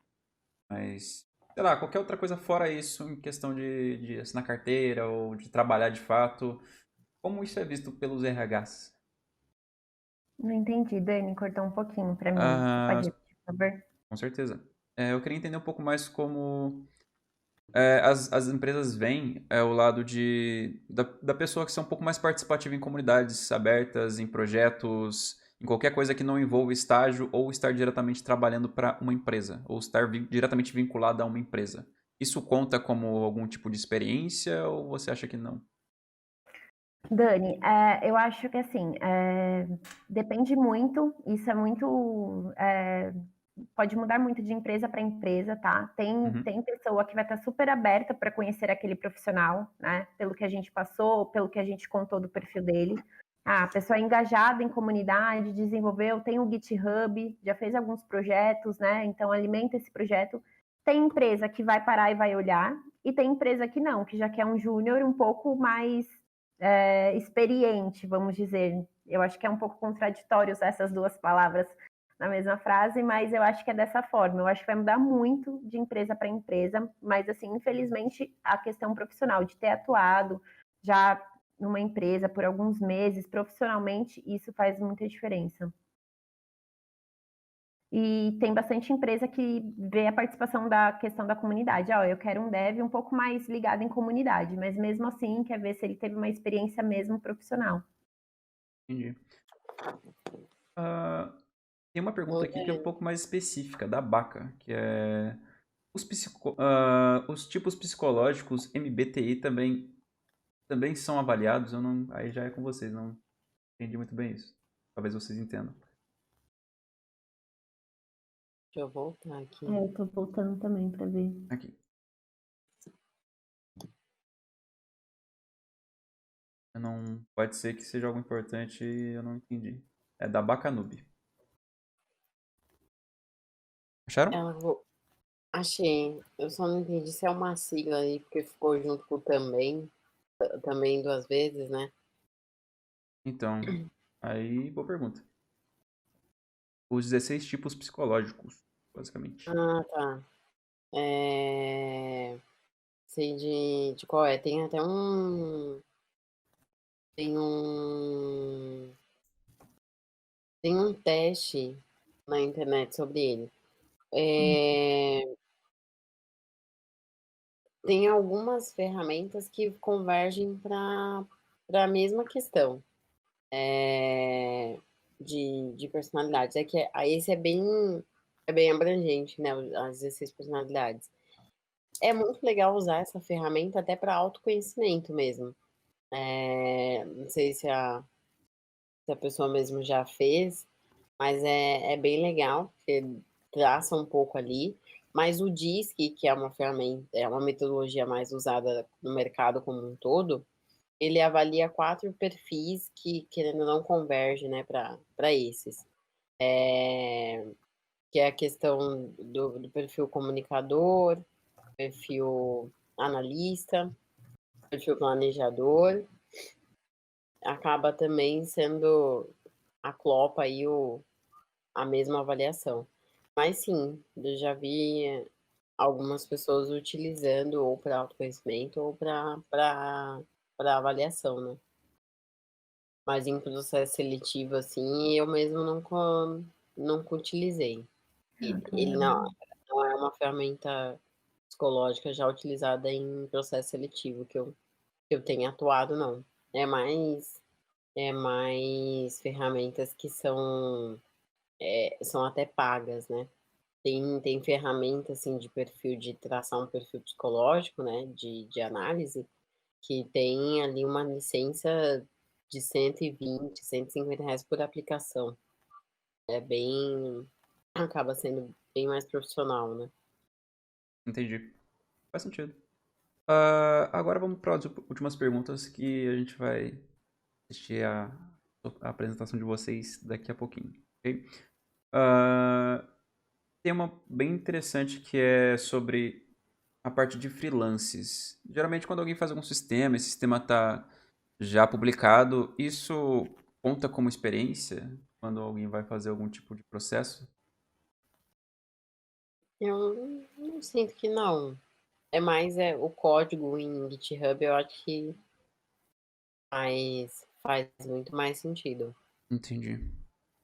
mas, sei lá, qualquer outra coisa fora isso, em questão de assinar carteira ou de trabalhar de fato, como isso é visto pelos RHs? Não entendi, Dani, cortou um pouquinho para mim. Você Ah, pode repetir, por favor? com certeza. Eu queria entender um pouco mais como as empresas veem o lado da pessoa que ser um pouco mais participativa em comunidades abertas, em projetos, em qualquer coisa que não envolva estágio ou estar diretamente trabalhando para uma empresa, ou estar diretamente vinculado a uma empresa. Isso conta como algum tipo de experiência ou você acha que não? Dani, eu acho que assim, depende muito, isso é muito. Pode mudar muito de empresa para empresa, tá? Uhum. Tem pessoa que vai estar super aberta para conhecer aquele profissional, né? Pelo que a gente passou, pelo que a gente contou do perfil dele. A pessoa é engajada em comunidade, desenvolveu, tem o GitHub, já fez alguns projetos, né? Então alimenta esse projeto. Tem empresa que vai parar e vai olhar, e tem empresa que não, que já quer um júnior um pouco mais experiente, vamos dizer. Eu acho que é um pouco contraditório usar essas duas palavras na mesma frase, mas eu acho que é dessa forma. Eu acho que vai mudar muito de empresa para empresa, mas assim, infelizmente, a questão profissional de ter atuado já numa empresa por alguns meses profissionalmente, isso faz muita diferença. E tem bastante empresa que vê a participação da questão da comunidade. Eu quero um dev um pouco mais ligado em comunidade, mas mesmo assim quer ver se ele teve uma experiência mesmo profissional. Entendi. Ah, tem uma pergunta aqui que é um É, pouco mais específica, da Baca, que é os tipos psicológicos MBTI também são avaliados, eu não, aí já é com vocês, não. entendi muito bem isso. Talvez vocês entendam. Deixa eu voltar aqui. Eu tô voltando também para ver. Aqui. Eu não... Pode ser que seja algo importante e eu não entendi. É da Bacanube. Acharam? Achei. Eu só não entendi se é uma sigla aí, porque ficou junto com o também 2 vezes, né? Então, aí, boa pergunta. Os 16 tipos psicológicos, basicamente. Ah, tá. Sei de qual é. Tem até tem um, tem um teste na internet sobre ele. Tem algumas ferramentas que convergem para a mesma questão de personalidades. É que esse é bem abrangente, né? As 16 personalidades. É muito legal usar essa ferramenta até para autoconhecimento mesmo. Não sei se a pessoa mesmo já fez, mas é bem legal, porque traça um pouco ali. Mas o DISC, que é uma ferramenta, é uma metodologia mais usada no mercado como um todo, ele avalia 4 perfis que, querendo ou não, convergem, né, para esses. Que é a questão do perfil comunicador, perfil analista, perfil planejador. Acaba também sendo a Clopa aí a mesma avaliação. Mas sim, eu já vi algumas pessoas utilizando ou para autoconhecimento ou para avaliação, né? Mas em processo seletivo, assim, eu mesmo nunca utilizei. Ele não é uma ferramenta psicológica já utilizada em processo seletivo que eu tenha atuado, não. É mais ferramentas que são até pagas, né? Tem ferramenta, assim, de perfil, de traçar um perfil psicológico, né, de análise, que tem ali uma licença de 120, R$ 150 por aplicação. Acaba sendo bem mais profissional, né? Entendi. Faz sentido. Agora vamos para as últimas perguntas que a gente vai assistir a apresentação de vocês daqui a pouquinho, ok? Tem uma bem interessante que é sobre a parte de freelances. Geralmente quando alguém faz algum sistema, esse sistema está já publicado, isso conta como experiência quando alguém vai fazer algum tipo de processo? Eu não sinto que não. É mais o código em GitHub, eu acho que faz muito mais sentido. Entendi.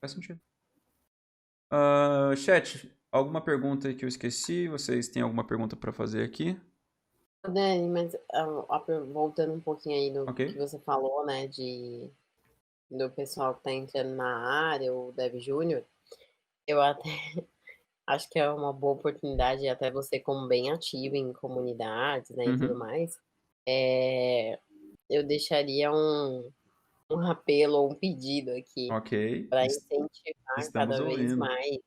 Faz sentido. Chat, alguma pergunta que eu esqueci? Vocês têm alguma pergunta para fazer aqui? Dani, mas voltando um pouquinho aí do Ok? que você falou, né, do pessoal que está entrando na área, o Dev Júnior, eu até acho que é uma boa oportunidade, até você como bem ativo em comunidades, né, e tudo Uhum. mais, eu deixaria um apelo ou um pedido aqui Ok. para incentivar Estamos cada vez ouvindo. mais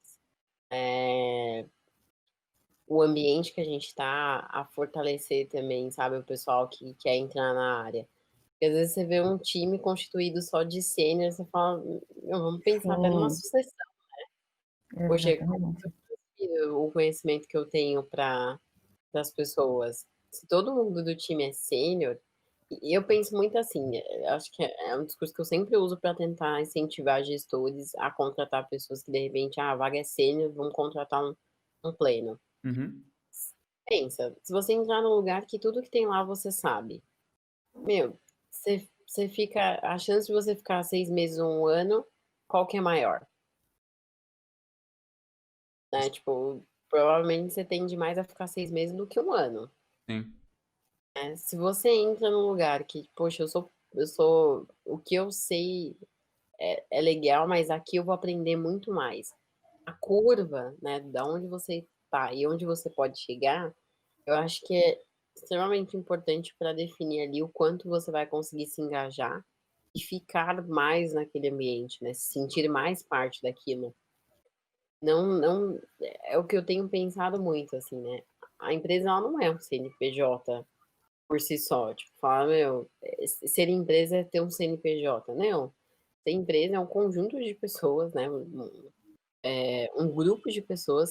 o ambiente que a gente está, a fortalecer também, sabe, o pessoal que quer entrar na área. Porque às vezes você vê um time constituído só de sênior, você fala, "Meu, vamos pensar até numa Sim, sucessão." Poxa, exatamente. o conhecimento que eu tenho para as pessoas. Se todo mundo do time é sênior, e eu penso muito assim, acho que é um discurso que eu sempre uso para tentar incentivar gestores a contratar pessoas que de repente, a vaga é sênior, vamos contratar um pleno. Uhum. Pensa, se você entrar num lugar que tudo que tem lá você sabe, meu, você fica, a chance de você ficar 6 meses ou um ano, qual que é maior? Né? Tipo, provavelmente você tende mais a ficar 6 meses do que um ano. Sim. Né? Se você entra num lugar que, poxa, o que eu sei é legal, mas aqui eu vou aprender muito mais. A curva, né, da onde você tá e onde você pode chegar, eu acho que é extremamente importante para definir ali o quanto você vai conseguir se engajar e ficar mais naquele ambiente, né? Se sentir mais parte daquilo. Não é o que eu tenho pensado muito, assim, né? A empresa ela não é um CNPJ por si só, tipo, falar, meu, ser empresa é ter um CNPJ. Não. Ser empresa é um conjunto de pessoas, né? Um grupo de pessoas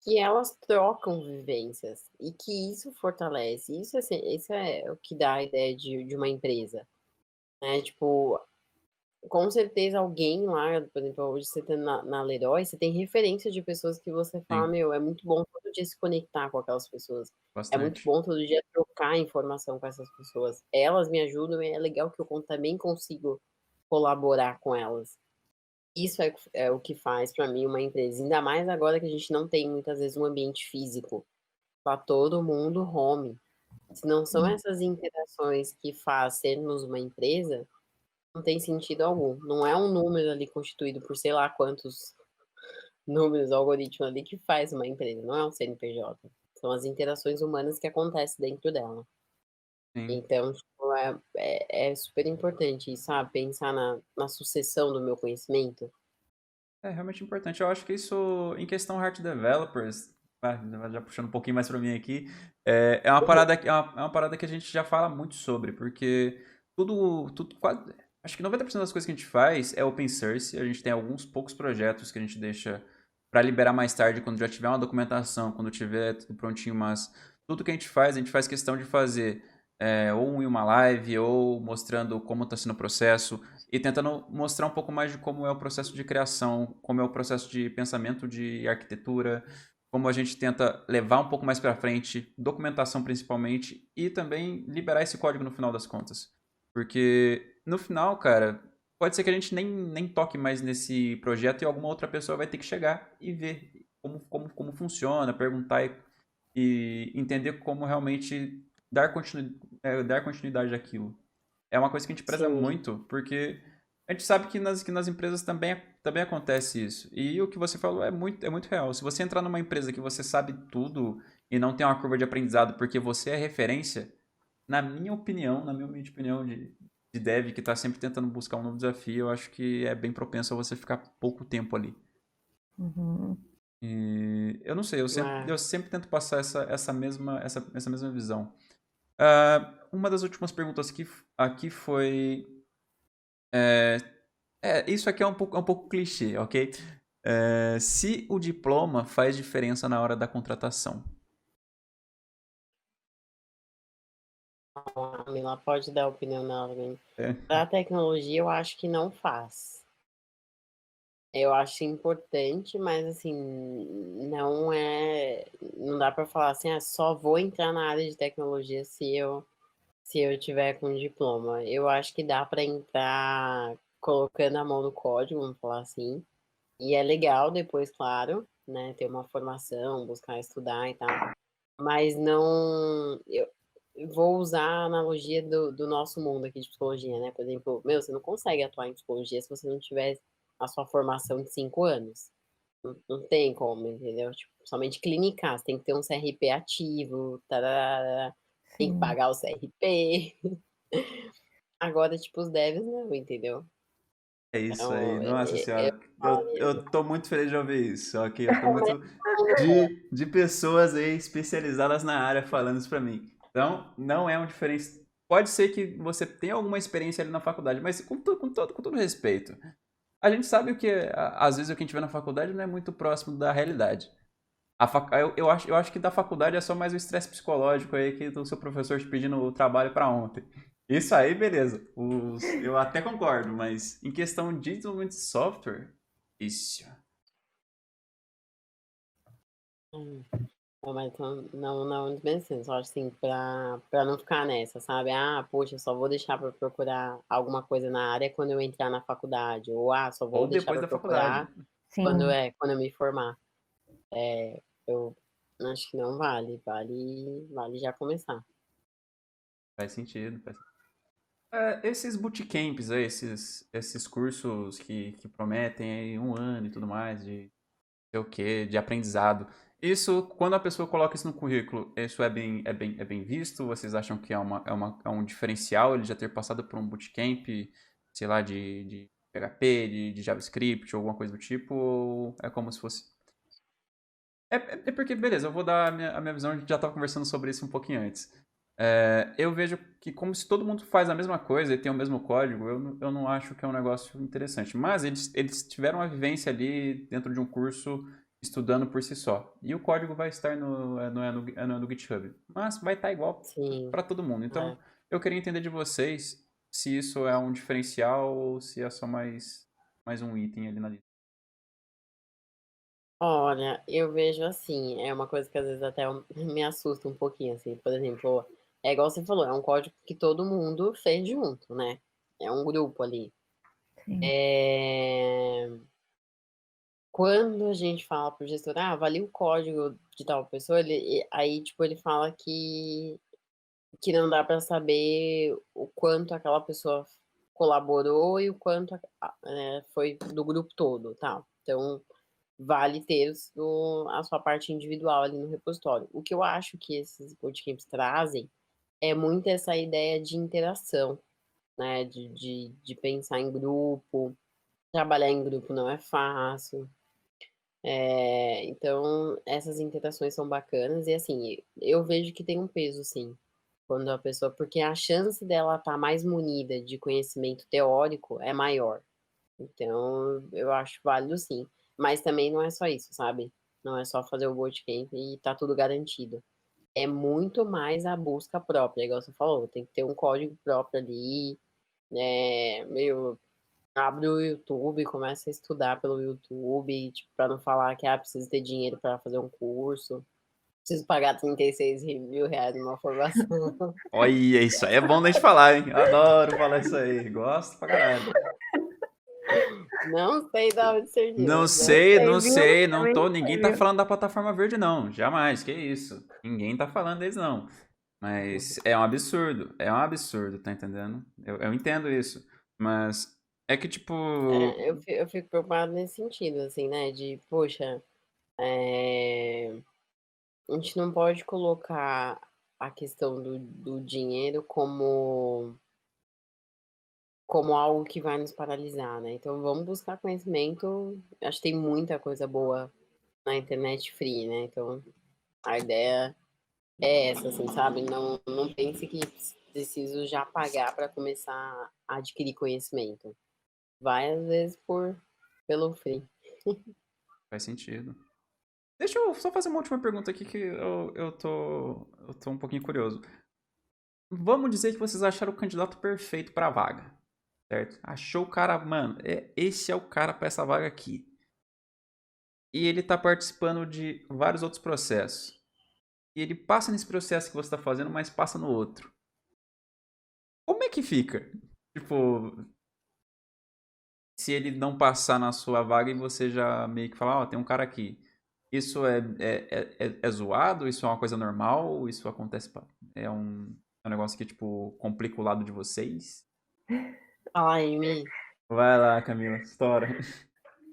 que elas trocam vivências e que isso fortalece. Isso é o que dá a ideia de uma empresa, né? Tipo, com certeza alguém lá, por exemplo, hoje você tá na Leroy, você tem referência de pessoas que você fala, Sim, meu, é muito bom todo dia se conectar com aquelas pessoas. É muito bastante. bom todo dia trocar informação com essas pessoas. Elas me ajudam e é legal que eu também consigo colaborar com elas. Isso é o que faz para mim uma empresa, ainda mais agora que a gente não tem muitas vezes um ambiente físico, tá todo mundo home. Se não são essas interações que faz sermos uma empresa, não tem sentido algum. Não é um número ali constituído por sei lá quantos números, algoritmos ali que faz uma empresa, não é um CNPJ. São as interações humanas que acontecem dentro dela. Sim. Então, tipo, é super importante, sabe? Pensar na sucessão do meu conhecimento. É realmente importante. Eu acho que isso, em questão hard developers, já puxando um pouquinho mais para mim aqui, é uma parada, é uma parada que a gente já fala muito sobre, porque quase, acho que 90% das coisas que a gente faz é open source. A gente tem alguns poucos projetos que a gente deixa para liberar mais tarde, quando já tiver uma documentação, quando tiver tudo prontinho, mas tudo que a gente faz questão de fazer ou em uma live, ou mostrando como está sendo o processo, e tentando mostrar um pouco mais de como é o processo de criação, como é o processo de pensamento de arquitetura, como a gente tenta levar um pouco mais para frente, documentação principalmente, e também liberar esse código no final das contas. Porque no final, cara, pode ser que a gente nem toque mais nesse projeto e alguma outra pessoa vai ter que chegar e ver como funciona, perguntar e entender como realmente dar continuidade àquilo. É uma coisa que a gente preza Sim, muito, porque a gente sabe que nas empresas também acontece isso. E o que você falou é muito real. Se você entrar numa empresa que você sabe tudo e não tem uma curva de aprendizado porque você é referência, na minha humilde opinião de dev que está sempre tentando buscar um novo desafio, eu acho que é bem propenso a você ficar pouco tempo ali. Uhum. E eu não sei, é, eu sempre tento passar essa mesma visão. Uma das últimas perguntas aqui foi. É, isso aqui é um pouco clichê, ok? Se o diploma faz diferença na hora da contratação. a Camila pode dar opinião na hora, né? É, Para tecnologia, eu acho que não faz. Eu acho importante, mas assim, não é. Não dá para falar assim, ah, só vou entrar na área de tecnologia se eu tiver com diploma. Eu acho que dá para entrar colocando a mão no código, vamos falar assim. E é legal depois, claro, né, ter uma formação, buscar estudar e tal. Mas não. Eu vou usar a analogia do nosso mundo aqui de psicologia, né? Por exemplo, meu, você não consegue atuar em psicologia se você não tiver a sua formação de 5 anos. Não tem como, entendeu? Tipo, somente clinicar, você tem que ter um CRP ativo, tararara, tem que Sim. pagar o CRP. Agora, tipo, os devs não, entendeu? é isso aí, Então, nossa eu senhora. falaria, Eu tô muito feliz de ouvir isso, ok? Eu tô mas muito de pessoas aí especializadas na área falando isso pra mim. Então, não é um diferença. Pode ser que você tenha alguma experiência ali na faculdade, mas com todo respeito. A gente sabe o que, às vezes, o que a gente vê na faculdade não é muito próximo da realidade. Eu acho que da faculdade é só mais o estresse psicológico aí que do seu professor te pedindo o trabalho para ontem. Isso aí, beleza. Eu até concordo, mas em questão de desenvolvimento de software, isso. não, mas não desmerecendo, só assim, pra não ficar nessa, sabe? Ah, poxa, só vou deixar pra procurar alguma coisa na área quando eu entrar na faculdade. Ou, ah, só vou Ou deixar depois pra da faculdade. procurar Sim. quando eu me formar. Eu acho que não vale, vale já começar. Faz sentido. Esses bootcamps aí, esses cursos que prometem aí um ano e tudo mais, de sei o quê, de aprendizado. Isso, quando a pessoa coloca isso no currículo, isso é bem visto? Vocês acham que é um diferencial ele já ter passado por um bootcamp? sei lá, de PHP, de JavaScript ou alguma coisa do tipo, ou é como se fosse... É porque, beleza, eu vou dar a minha visão, a gente já estava conversando sobre isso um pouquinho antes. Eu vejo que como se todo mundo faz a mesma coisa e tem o mesmo código, eu não acho que é um negócio interessante. Mas eles tiveram uma vivência ali dentro de um curso estudando por si só. E o código vai estar no GitHub. Mas vai estar igual Sim. para todo mundo. Então, É. eu queria entender de vocês se isso é um diferencial ou se é só mais um item ali na lista. Olha, eu vejo assim, é uma coisa que às vezes até me assusta um pouquinho, assim, por exemplo, é igual você falou, é um código que todo mundo fez junto, né? É um grupo ali. Sim. Quando a gente fala pro gestor, avalia o código de tal pessoa, aí, tipo, ele fala que não dá para saber o quanto aquela pessoa colaborou e o quanto foi do grupo todo, tal. Então, vale ter a sua parte individual ali no repositório. O que eu acho que esses bootcamps trazem é muito essa ideia de interação, né? De pensar em grupo, trabalhar em grupo não é fácil. Então, essas interações são bacanas e, assim, eu vejo que tem um peso, sim, quando a pessoa, porque a chance dela estar mais munida de conhecimento teórico é maior. Então, eu acho válido sim. Mas também não é só isso, sabe? Não é só fazer o bootcamp e tá tudo garantido. É muito mais a busca própria, igual você falou, tem que ter um código próprio ali, abre o YouTube, começa a estudar pelo YouTube, tipo, pra não falar que, preciso ter dinheiro para fazer um curso, preciso pagar 36 mil reais numa formação. Olha, isso aí é bom da gente falar, hein? Adoro falar isso aí. Gosto pra caralho. Não sei de onde surgiu, Não mas não sei, sei. não Viu? sei, não Também tô. não Ninguém sei, tá viu? falando da plataforma verde, não. Jamais, que isso. Ninguém tá falando deles, não. Mas é um absurdo, tá entendendo? Eu entendo isso. Mas é que, tipo. Eu fico preocupado nesse sentido, assim, né? De, poxa, é, a gente não pode colocar a questão do dinheiro como algo que vai nos paralisar, né? Então vamos buscar conhecimento. Acho que tem muita coisa boa na internet free, né? Então a ideia é essa, assim, sabe? Não pense que preciso já pagar para começar a adquirir conhecimento. Vai, às vezes, pelo free. Faz sentido. Deixa eu só fazer uma última pergunta aqui que eu tô um pouquinho curioso. Vamos dizer que vocês acharam o candidato perfeito pra vaga, certo? Achou o cara, mano, esse é o cara pra essa vaga aqui. E ele tá participando de vários outros processos. E ele passa nesse processo que você tá fazendo, mas passa no outro. Como é que fica? Tipo, se ele não passar na sua vaga e você já meio que fala, ó, tem um cara aqui. Isso é zoado? Isso é uma coisa normal? Isso acontece, é um negócio que, tipo, complica o lado de vocês? Fala aí, Mi. Vai lá, Camila, estoura.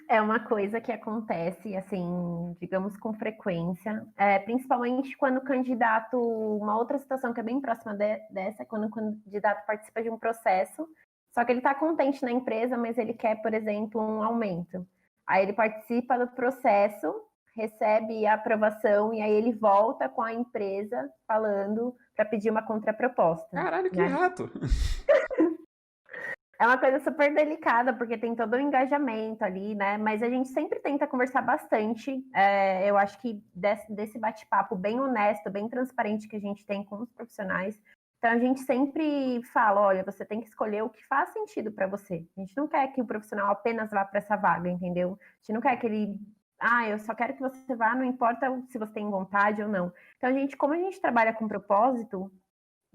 É uma coisa que acontece, assim, digamos, com frequência, principalmente quando o candidato, uma outra situação que é bem próxima dessa, é quando o candidato participa de um processo, só que ele está contente na empresa, mas ele quer, por exemplo, um aumento. Aí ele participa do processo, recebe a aprovação e aí ele volta com a empresa falando para pedir uma contraproposta, Caralho, que né? rato. É uma coisa super delicada, porque tem todo o engajamento ali, né? Mas a gente sempre tenta conversar bastante. Eu acho que desse bate-papo bem honesto, bem transparente que a gente tem com os profissionais. Então a gente sempre fala: olha, você tem que escolher o que faz sentido para você. A gente não quer que o profissional apenas vá para essa vaga, entendeu? A gente não quer que ele. Eu só quero que você vá, não importa se você tem vontade ou não. Então, como a gente trabalha com propósito,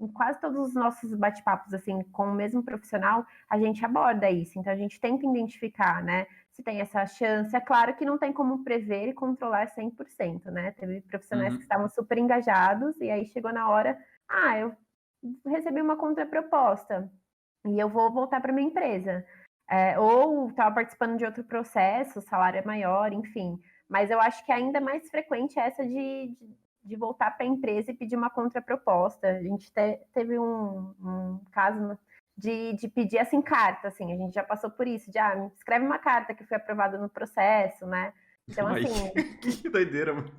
em quase todos os nossos bate-papos, assim, com o mesmo profissional, a gente aborda isso. Então, a gente tenta identificar, né, se tem essa chance. É claro que não tem como prever e controlar 100%, né? Teve profissionais que Uhum. estavam super engajados e aí chegou na hora, eu recebi uma contraproposta e eu vou voltar para minha empresa. Ou estava participando de outro processo, o salário é maior, enfim. Mas eu acho que ainda mais frequente é essa de voltar para a empresa e pedir uma contraproposta. A gente teve um caso de pedir assim carta, assim, a gente já passou por isso, de escreve uma carta que foi aprovada no processo, né? Então, Ai, assim, que doideira, mano.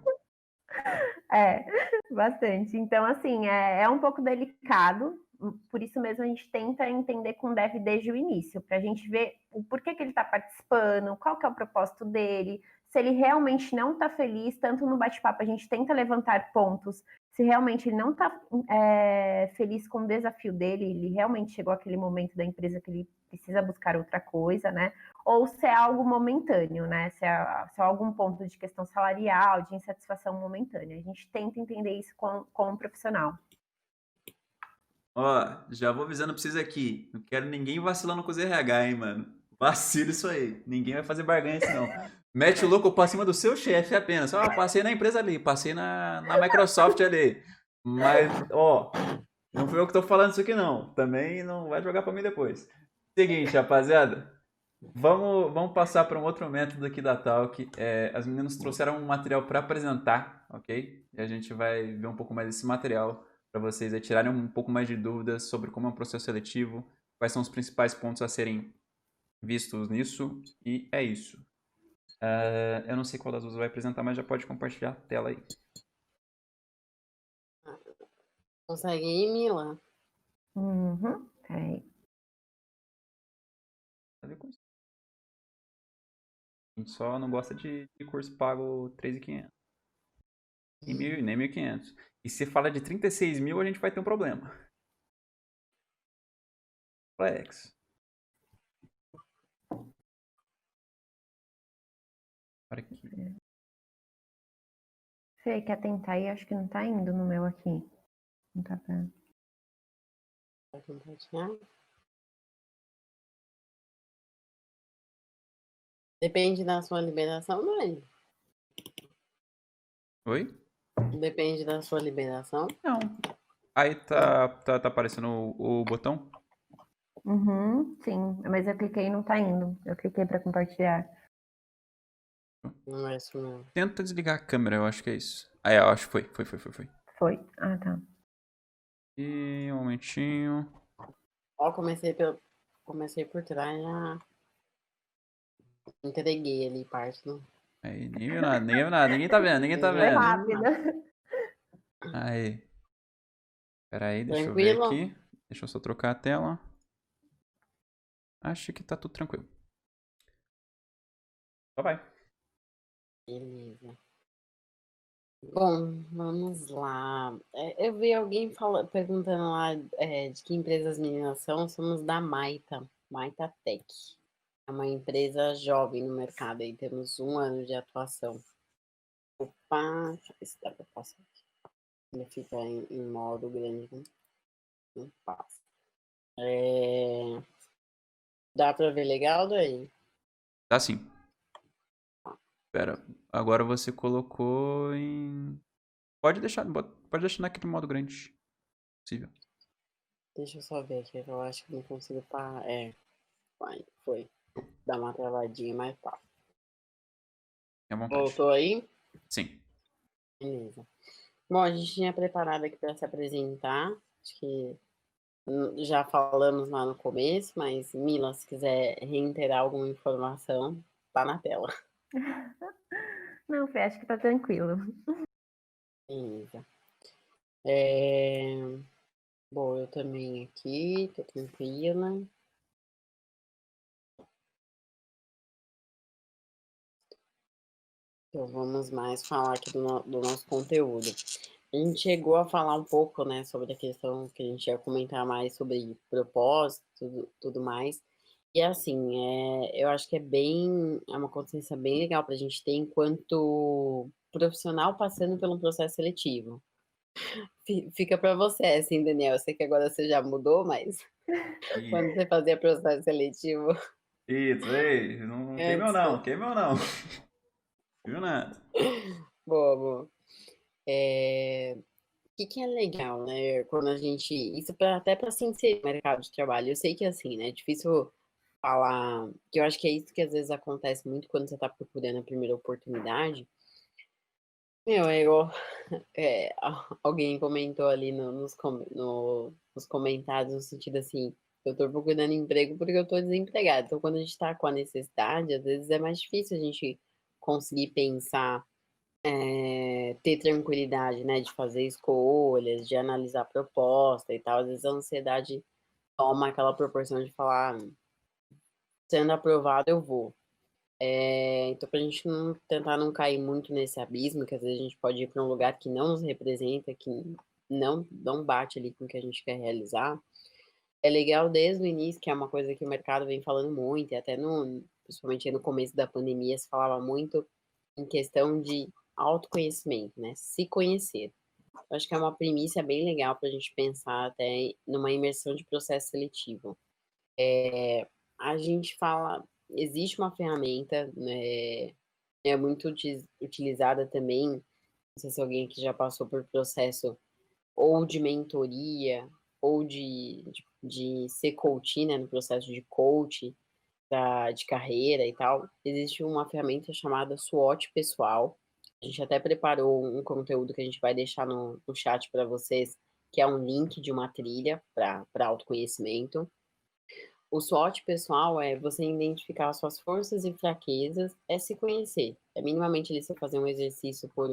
bastante. Então, assim, é um pouco delicado, por isso mesmo a gente tenta entender com o dev desde o início, para a gente ver o porquê que ele está participando, qual que é o propósito dele, se ele realmente não está feliz, tanto no bate-papo a gente tenta levantar pontos, se realmente ele não está feliz com o desafio dele, ele realmente chegou àquele momento da empresa que ele precisa buscar outra coisa, né? Ou se é algo momentâneo, né? Se é algum ponto de questão salarial, de insatisfação momentânea. A gente tenta entender isso com um profissional. Ó, já vou avisando pra vocês aqui. Não quero ninguém vacilando com os RH, hein, mano. Vacila isso aí. Ninguém vai fazer barganha assim, não. Mete o louco pra cima do seu chefe apenas. Ó, passei na empresa ali, passei na Microsoft ali. Mas, ó, não fui eu que tô falando isso aqui, não. Também não vai jogar pra mim depois. Seguinte, rapaziada. Vamos passar para um outro método aqui da Talk. As meninas trouxeram um material para apresentar, ok? E a gente vai ver um pouco mais desse material para vocês tirarem um pouco mais de dúvidas sobre como é um processo seletivo, quais são os principais pontos a serem vistos nisso, e é isso. Eu não sei qual das duas vai apresentar, mas já pode compartilhar a tela aí. Consegue ir, Mila? Peraí. A gente só não gosta de curso pago 3.500. Nem 1.500. E se fala de 36 mil, a gente vai ter um problema. Flex. Olha aqui. Fê, quer tentar aí? Acho que não tá indo no meu aqui. Não tá vendo. Vai compartilhar? Depende da sua liberação, Dani? Oi? Depende da sua liberação? Não. Aí tá aparecendo o botão? Sim, mas eu cliquei e não tá indo. Eu cliquei para compartilhar. Não é isso, não. Tenta desligar a câmera, eu acho que é isso. Aí, eu acho que foi. Foi. Ah, tá. E um momentinho. Ó, comecei por trás, já entreguei ali parte do... Aí, nem viu nada, ninguém tá vendo, Foi rápido. Aí. Pera aí, deixa eu ver Tranquilo? aqui. Deixa eu só trocar a tela. Acho que tá tudo tranquilo. Só vai. Beleza. Bom, vamos lá. Eu vi alguém perguntando lá de que empresa as meninas são. Somos da Maita Tech. É uma empresa jovem no mercado, aí temos 1 ano de atuação. Opa, deixa eu ver se dá pra passar aqui. Ele fica em modo grande, né? Não passa. Dá pra ver legal daí? Tá sim. Pera, agora você colocou em... Pode deixar naquele modo grande. Possível. Deixa eu só ver aqui, eu acho que não consigo parar. Foi. Dá uma travadinha, mas tá. Fique à vontade. Voltou aí? Sim. Beleza. Bom, a gente tinha preparado aqui para se apresentar. Acho que já falamos lá no começo, mas Mila, se quiser reiterar alguma informação, tá na tela. Não, Fê, acho que tá tranquilo. Beleza. Bom, eu também aqui, tô tranquila. Então vamos mais falar aqui do nosso conteúdo. A gente chegou a falar um pouco, né, sobre a questão que a gente ia comentar mais sobre propósito, tudo mais. E assim, eu acho que é uma consciência bem legal para a gente ter enquanto profissional passando por um processo seletivo. Fica para você, assim, Daniel. Eu sei que agora você já mudou, mas quando você fazia processo seletivo Isso, ei, não queimou antes. não. Viu nada. Boa. O que é legal, né? Quando a gente. Isso até para se inserir no mercado de trabalho. Eu sei que assim, né? É difícil falar. Que eu acho que é isso que às vezes acontece muito quando você está procurando a primeira oportunidade. Meu, é igual. Alguém comentou ali nos comentários, no sentido assim. Eu estou procurando emprego porque eu estou desempregada. Então, quando a gente está com a necessidade, às vezes é mais difícil a gente conseguir pensar, ter tranquilidade, né, de fazer escolhas, de analisar proposta e tal. Às vezes a ansiedade toma aquela proporção de falar, sendo aprovado, eu vou. Então, para a gente não tentar não cair muito nesse abismo, que às vezes a gente pode ir para um lugar que não nos representa, que não bate ali com o que a gente quer realizar, é legal desde o início, que é uma coisa que o mercado vem falando muito, e até principalmente no começo da pandemia, se falava muito em questão de autoconhecimento, né? Se conhecer. Eu acho que é uma premissa bem legal para a gente pensar até numa imersão de processo seletivo. A gente fala, existe uma ferramenta, né, é muito utilizada também, não sei se alguém que já passou por processo ou de mentoria, ou de ser coach, né, no processo de coach, de carreira e tal, existe uma ferramenta chamada SWOT pessoal. A gente até preparou um conteúdo que a gente vai deixar no chat para vocês, que é um link de uma trilha para autoconhecimento. O SWOT pessoal é você identificar as suas forças e fraquezas, é se conhecer. É minimamente ali você fazer um exercício por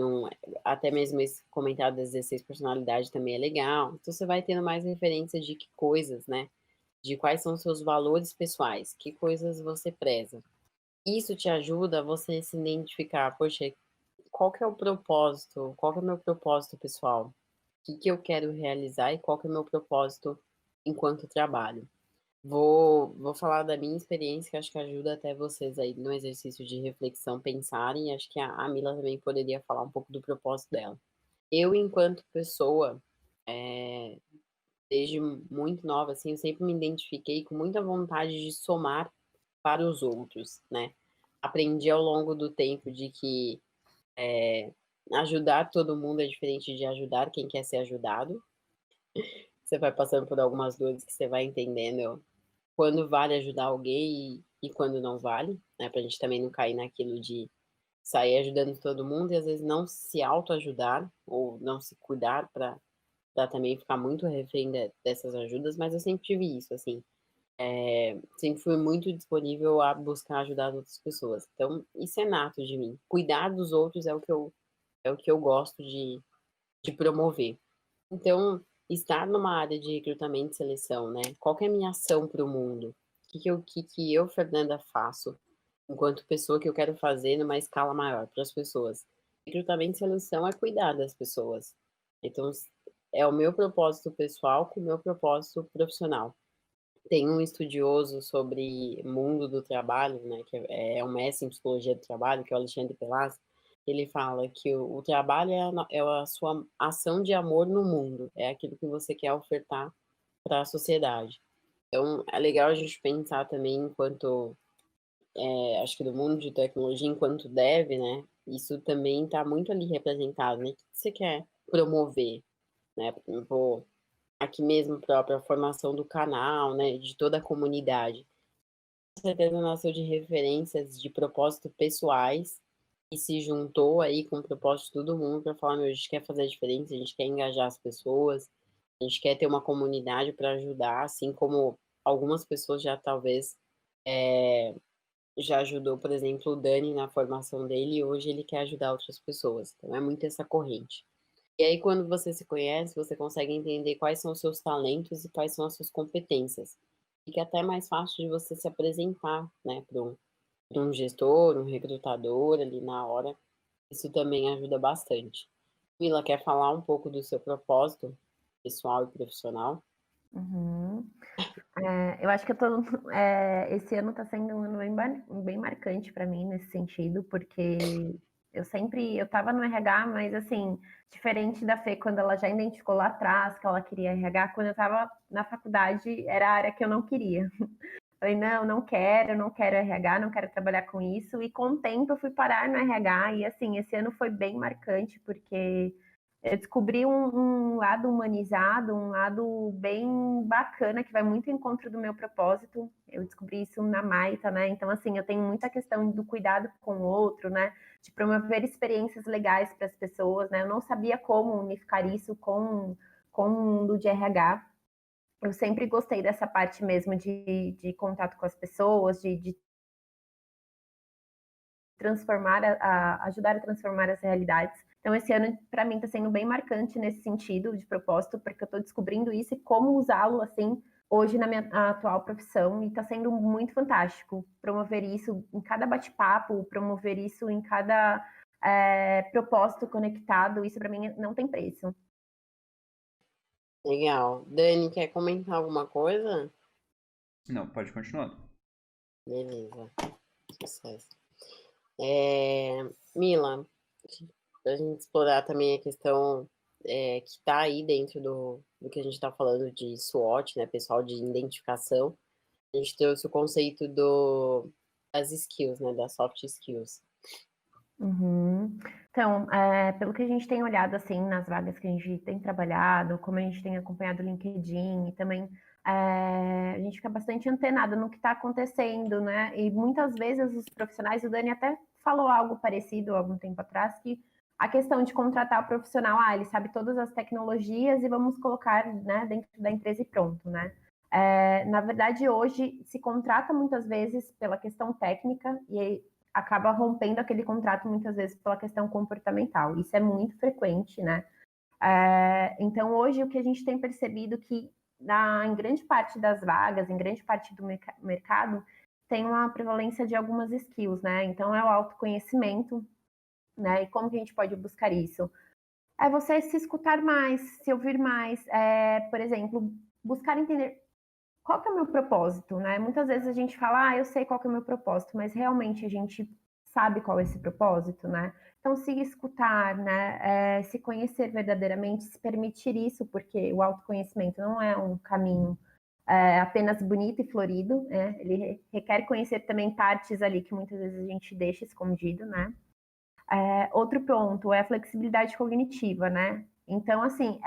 um, até mesmo esse comentário das 16 personalidades também é legal. Então você vai tendo mais referência de que coisas, né? De quais são os seus valores pessoais, que coisas você preza. Isso te ajuda a você se identificar, poxa, qual que é o propósito? Qual que é o meu propósito pessoal? O que eu quero realizar e qual que é o meu propósito enquanto trabalho? Vou falar da minha experiência, que acho que ajuda até vocês aí no exercício de reflexão pensarem. Acho que a Mila também poderia falar um pouco do propósito dela. Eu, enquanto pessoa, desde muito nova, assim, eu sempre me identifiquei com muita vontade de somar para os outros, né? Aprendi ao longo do tempo de que ajudar todo mundo é diferente de ajudar quem quer ser ajudado. Você vai passando por algumas dores que você vai entendendo quando vale ajudar alguém e quando não vale, né? Pra gente também não cair naquilo de sair ajudando todo mundo e às vezes não se autoajudar ou não se cuidar para também ficar muito refém dessas ajudas, mas eu sempre tive isso, assim. Sempre fui muito disponível a buscar ajudar as outras pessoas. Então, isso é nato de mim. Cuidar dos outros é o que eu gosto de promover. Então, estar numa área de recrutamento e seleção, né? Qual que é a minha ação para o mundo? O que eu, Fernanda, faço enquanto pessoa que eu quero fazer numa escala maior para as pessoas? Recrutamento e seleção é cuidar das pessoas. Então, é o meu propósito pessoal com o meu propósito profissional. Tem um estudioso sobre mundo do trabalho, né, que é um mestre em psicologia do trabalho, que é o Alexandre Pelas. Ele fala que o trabalho é a sua ação de amor no mundo, é aquilo que você quer ofertar para a sociedade. Então, é legal a gente pensar também enquanto, acho que do mundo de tecnologia, enquanto dev, né, isso também está muito ali representado, né, o que você quer promover, né, por exemplo, aqui mesmo própria formação do canal, né, de toda a comunidade. Com certeza nasceu de referências de propósito pessoais e se juntou aí com o propósito de todo mundo para falar, meu, a gente quer fazer a diferença, a gente quer engajar as pessoas, a gente quer ter uma comunidade para ajudar, assim como algumas pessoas já talvez já ajudou, por exemplo, o Dani na formação dele e hoje ele quer ajudar outras pessoas. Então é muito essa corrente. E aí, quando você se conhece, você consegue entender quais são os seus talentos e quais são as suas competências. Fica até mais fácil de você se apresentar, né, para um gestor, um recrutador ali na hora. Isso também ajuda bastante. Mila, quer falar um pouco do seu propósito pessoal e profissional? Uhum. Eu acho que esse ano está sendo um ano bem marcante para mim nesse sentido, porque eu estava no RH, mas assim, diferente da Fê, quando ela já identificou lá atrás que ela queria RH, quando eu estava na faculdade, era a área que eu não queria. Falei, não quero, não quero RH, não quero trabalhar com isso, e com o tempo eu fui parar no RH, e assim, esse ano foi bem marcante, porque eu descobri um lado humanizado, um lado bem bacana, que vai muito em encontro do meu propósito. Eu descobri isso na Maita, né? Então, assim, eu tenho muita questão do cuidado com o outro, né? De promover experiências legais para as pessoas, né? Eu não sabia como unificar isso com o mundo de RH. Eu sempre gostei dessa parte mesmo de contato com as pessoas, de transformar, ajudar a transformar as realidades. Então, esse ano, para mim, está sendo bem marcante nesse sentido de propósito, porque eu estou descobrindo isso e como usá-lo, assim, hoje na minha atual profissão, e está sendo muito fantástico promover isso em cada bate-papo, promover isso em cada propósito conectado, isso para mim não tem preço. Legal. Dani, quer comentar alguma coisa? Não, pode continuar. Beleza. Sucesso. Mila, a gente explorar também a questão que está aí dentro do que a gente está falando de SWOT, né, pessoal de identificação, a gente trouxe o conceito das skills, né, das soft skills. Uhum. Então, pelo que a gente tem olhado assim nas vagas que a gente tem trabalhado, como a gente tem acompanhado o LinkedIn e também a gente fica bastante antenado no que está acontecendo, né? E muitas vezes os profissionais, o Dani até falou algo parecido há algum tempo atrás, que a questão de contratar o profissional, ele sabe todas as tecnologias e vamos colocar, né, dentro da empresa e pronto, né? Na verdade, hoje se contrata muitas vezes pela questão técnica e acaba rompendo aquele contrato muitas vezes pela questão comportamental. Isso é muito frequente, né? Então, hoje, o que a gente tem percebido que em grande parte das vagas, em grande parte do mercado, tem uma prevalência de algumas skills, né? Então, é o autoconhecimento, né? E como que a gente pode buscar isso? É você se escutar mais, se ouvir mais, por exemplo, buscar entender qual que é o meu propósito, né? Muitas vezes a gente fala, eu sei qual que é o meu propósito, mas realmente a gente sabe qual é esse propósito, né? Então, se escutar, né? Se conhecer verdadeiramente, se permitir isso, porque o autoconhecimento não é um caminho apenas bonito e florido, né? Ele requer conhecer também partes ali que muitas vezes a gente deixa escondido, né? Outro ponto é a flexibilidade cognitiva, né? Então, assim,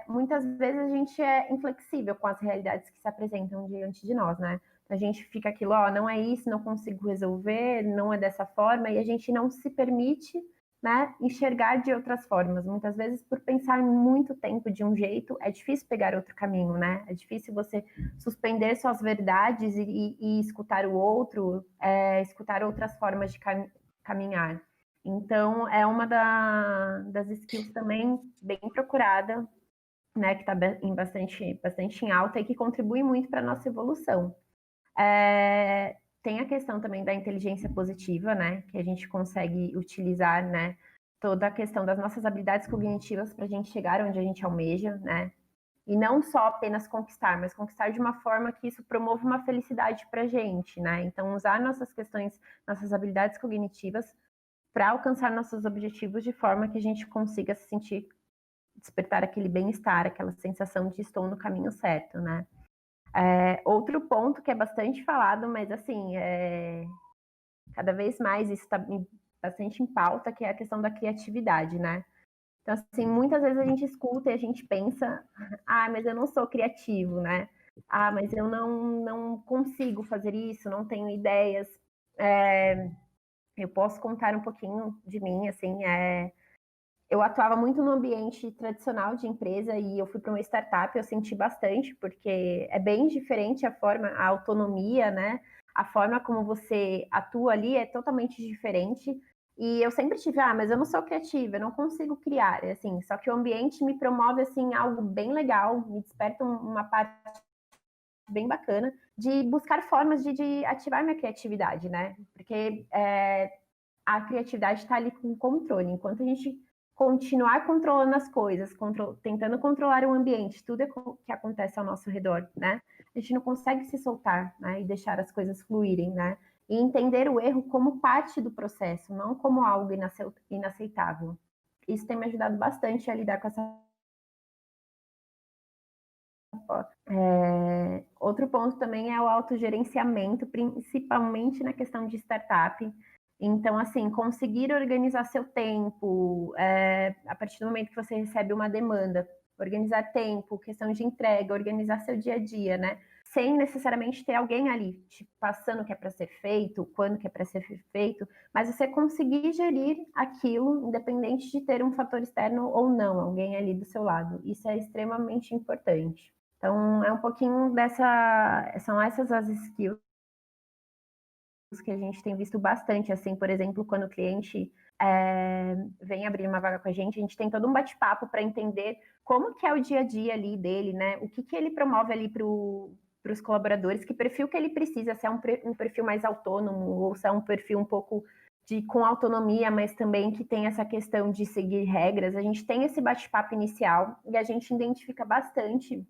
muitas vezes a gente é inflexível com as realidades que se apresentam diante de nós, né? A gente fica aquilo, não é isso, não consigo resolver, não é dessa forma, e a gente não se permite, né, enxergar de outras formas. Muitas vezes, por pensar muito tempo de um jeito, é difícil pegar outro caminho, né? É difícil você suspender suas verdades e escutar o outro, escutar outras formas de caminhar. Então, é uma das skills também bem procurada, né, que está bastante em alta e que contribui muito para a nossa evolução. Tem a questão também da inteligência positiva, né, que a gente consegue utilizar, né, toda a questão das nossas habilidades cognitivas para a gente chegar onde a gente almeja, né, e não só apenas conquistar, mas conquistar de uma forma que isso promova uma felicidade para a gente, né, então usar nossas questões, nossas habilidades cognitivas para alcançar nossos objetivos de forma que a gente consiga se sentir, despertar aquele bem-estar, aquela sensação de estou no caminho certo, né? Outro ponto que é bastante falado, mas assim, cada vez mais isso está bastante em pauta, que é a questão da criatividade, né? Então, assim, muitas vezes a gente escuta e a gente pensa, mas eu não sou criativo, né? Mas eu não consigo fazer isso, não tenho ideias. Eu posso contar um pouquinho de mim, assim, eu atuava muito no ambiente tradicional de empresa e eu fui para uma startup, eu senti bastante, porque é bem diferente a autonomia, né? A forma como você atua ali é totalmente diferente. E eu sempre tive, mas eu não sou criativa, eu não consigo criar, assim, só que o ambiente me promove, assim, algo bem legal, me desperta uma parte bem bacana de buscar formas de ativar minha criatividade, né? Porque a criatividade está ali com controle. Enquanto a gente continuar controlando as coisas, tentando controlar o ambiente, tudo que acontece ao nosso redor, né? A gente não consegue se soltar, né? E deixar as coisas fluírem, né? E entender o erro como parte do processo, não como algo inaceitável. Isso tem me ajudado bastante a lidar com essa. Outro ponto também é o autogerenciamento, principalmente na questão de startup. Então, assim, conseguir organizar seu tempo, a partir do momento que você recebe uma demanda, organizar tempo, questão de entrega, organizar seu dia a dia, né? Sem necessariamente ter alguém ali te passando o que é para ser feito, quando que é para ser feito, mas você conseguir gerir aquilo, independente de ter um fator externo ou não, alguém ali do seu lado. Isso é extremamente importante. Então, é um pouquinho são essas as skills que a gente tem visto bastante, assim, por exemplo, quando o cliente vem abrir uma vaga com a gente tem todo um bate-papo para entender como que é o dia a dia ali dele, né? O que ele promove ali para os colaboradores, que perfil que ele precisa, se é um perfil mais autônomo ou se é um perfil um pouco com autonomia, mas também que tem essa questão de seguir regras. A gente tem esse bate-papo inicial e a gente identifica bastante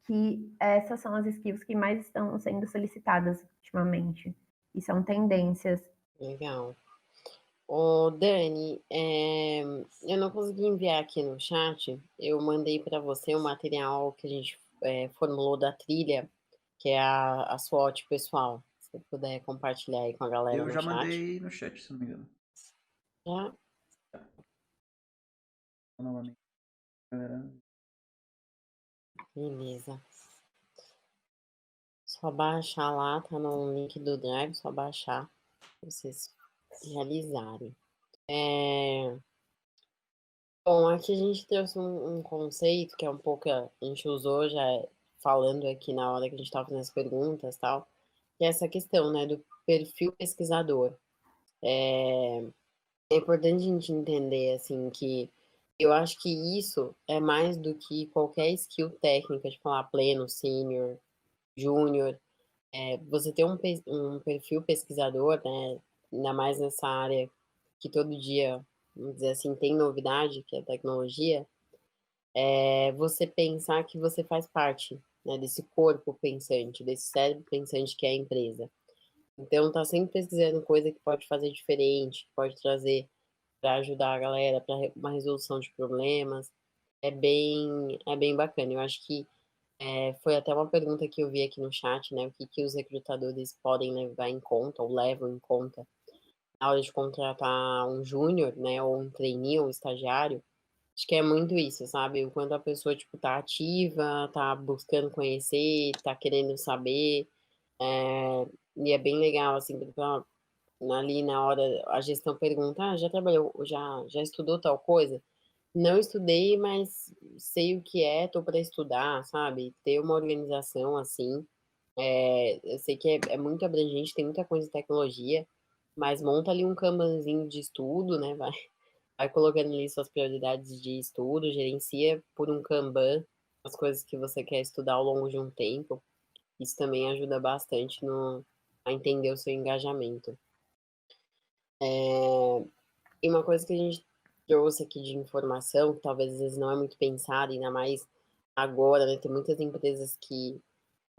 que essas são as skills que mais estão sendo solicitadas ultimamente. E são tendências. Legal. Ô, Dani, eu não consegui enviar aqui no chat. Eu mandei para você um material que a gente formulou da trilha, que é a SWOT pessoal. Se você puder compartilhar aí com a galera Eu no já chat. mandei no chat, se não me engano. Já? Novamente, galera. Beleza. Só baixar lá, tá no link do Drive, só baixar pra vocês realizarem. Bom, aqui a gente trouxe um conceito que é um pouco, a gente usou já falando aqui na hora que a gente estava fazendo as perguntas e tal, que é essa questão, né, do perfil pesquisador. É importante a gente entender, assim, que eu acho que isso é mais do que qualquer skill técnica de falar pleno, sênior, júnior. Você ter um perfil pesquisador, né, ainda mais nessa área que todo dia, vamos dizer assim, tem novidade, que é a tecnologia, você pensar que você faz parte, né, desse corpo pensante, desse cérebro pensante que é a empresa. Então, tá sempre pesquisando coisa que pode fazer diferente, que pode trazer para ajudar a galera, para uma resolução de problemas. É bem bacana. Eu acho que foi até uma pergunta que eu vi aqui no chat, né? O que, que os recrutadores podem levar em conta, ou levam em conta, na hora de contratar um júnior, né? Ou um trainee, ou um estagiário. Acho que é muito isso, sabe? O quanto a pessoa, tipo, tá ativa, tá buscando conhecer, tá querendo saber. E é bem legal, assim, porque ali na hora a gestão pergunta, já trabalhou, já estudou tal coisa? Não estudei, mas sei o que é, tô para estudar, sabe? Ter uma organização assim, eu sei que é muito abrangente, tem muita coisa de tecnologia, mas monta ali um kanbanzinho de estudo, né? Vai colocando ali suas prioridades de estudo, gerencia por um Kanban as coisas que você quer estudar ao longo de um tempo. Isso também ajuda bastante a entender o seu engajamento. E uma coisa que a gente trouxe aqui de informação, que talvez às vezes não é muito pensada, ainda mais agora, né? Tem muitas empresas que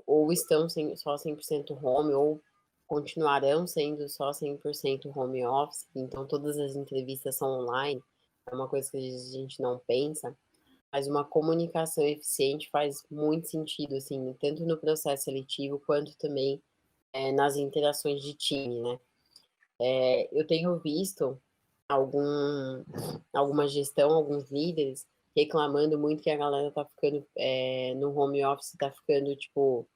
ou estão só 100% home, ou continuarão sendo só 100% home office, então todas as entrevistas são online, é uma coisa que a gente não pensa, mas uma comunicação eficiente faz muito sentido, assim, tanto no processo seletivo, quanto também nas interações de time, né? Eu tenho visto alguma gestão, alguns líderes reclamando muito que a galera tá ficando no home office, tá ficando, tipo,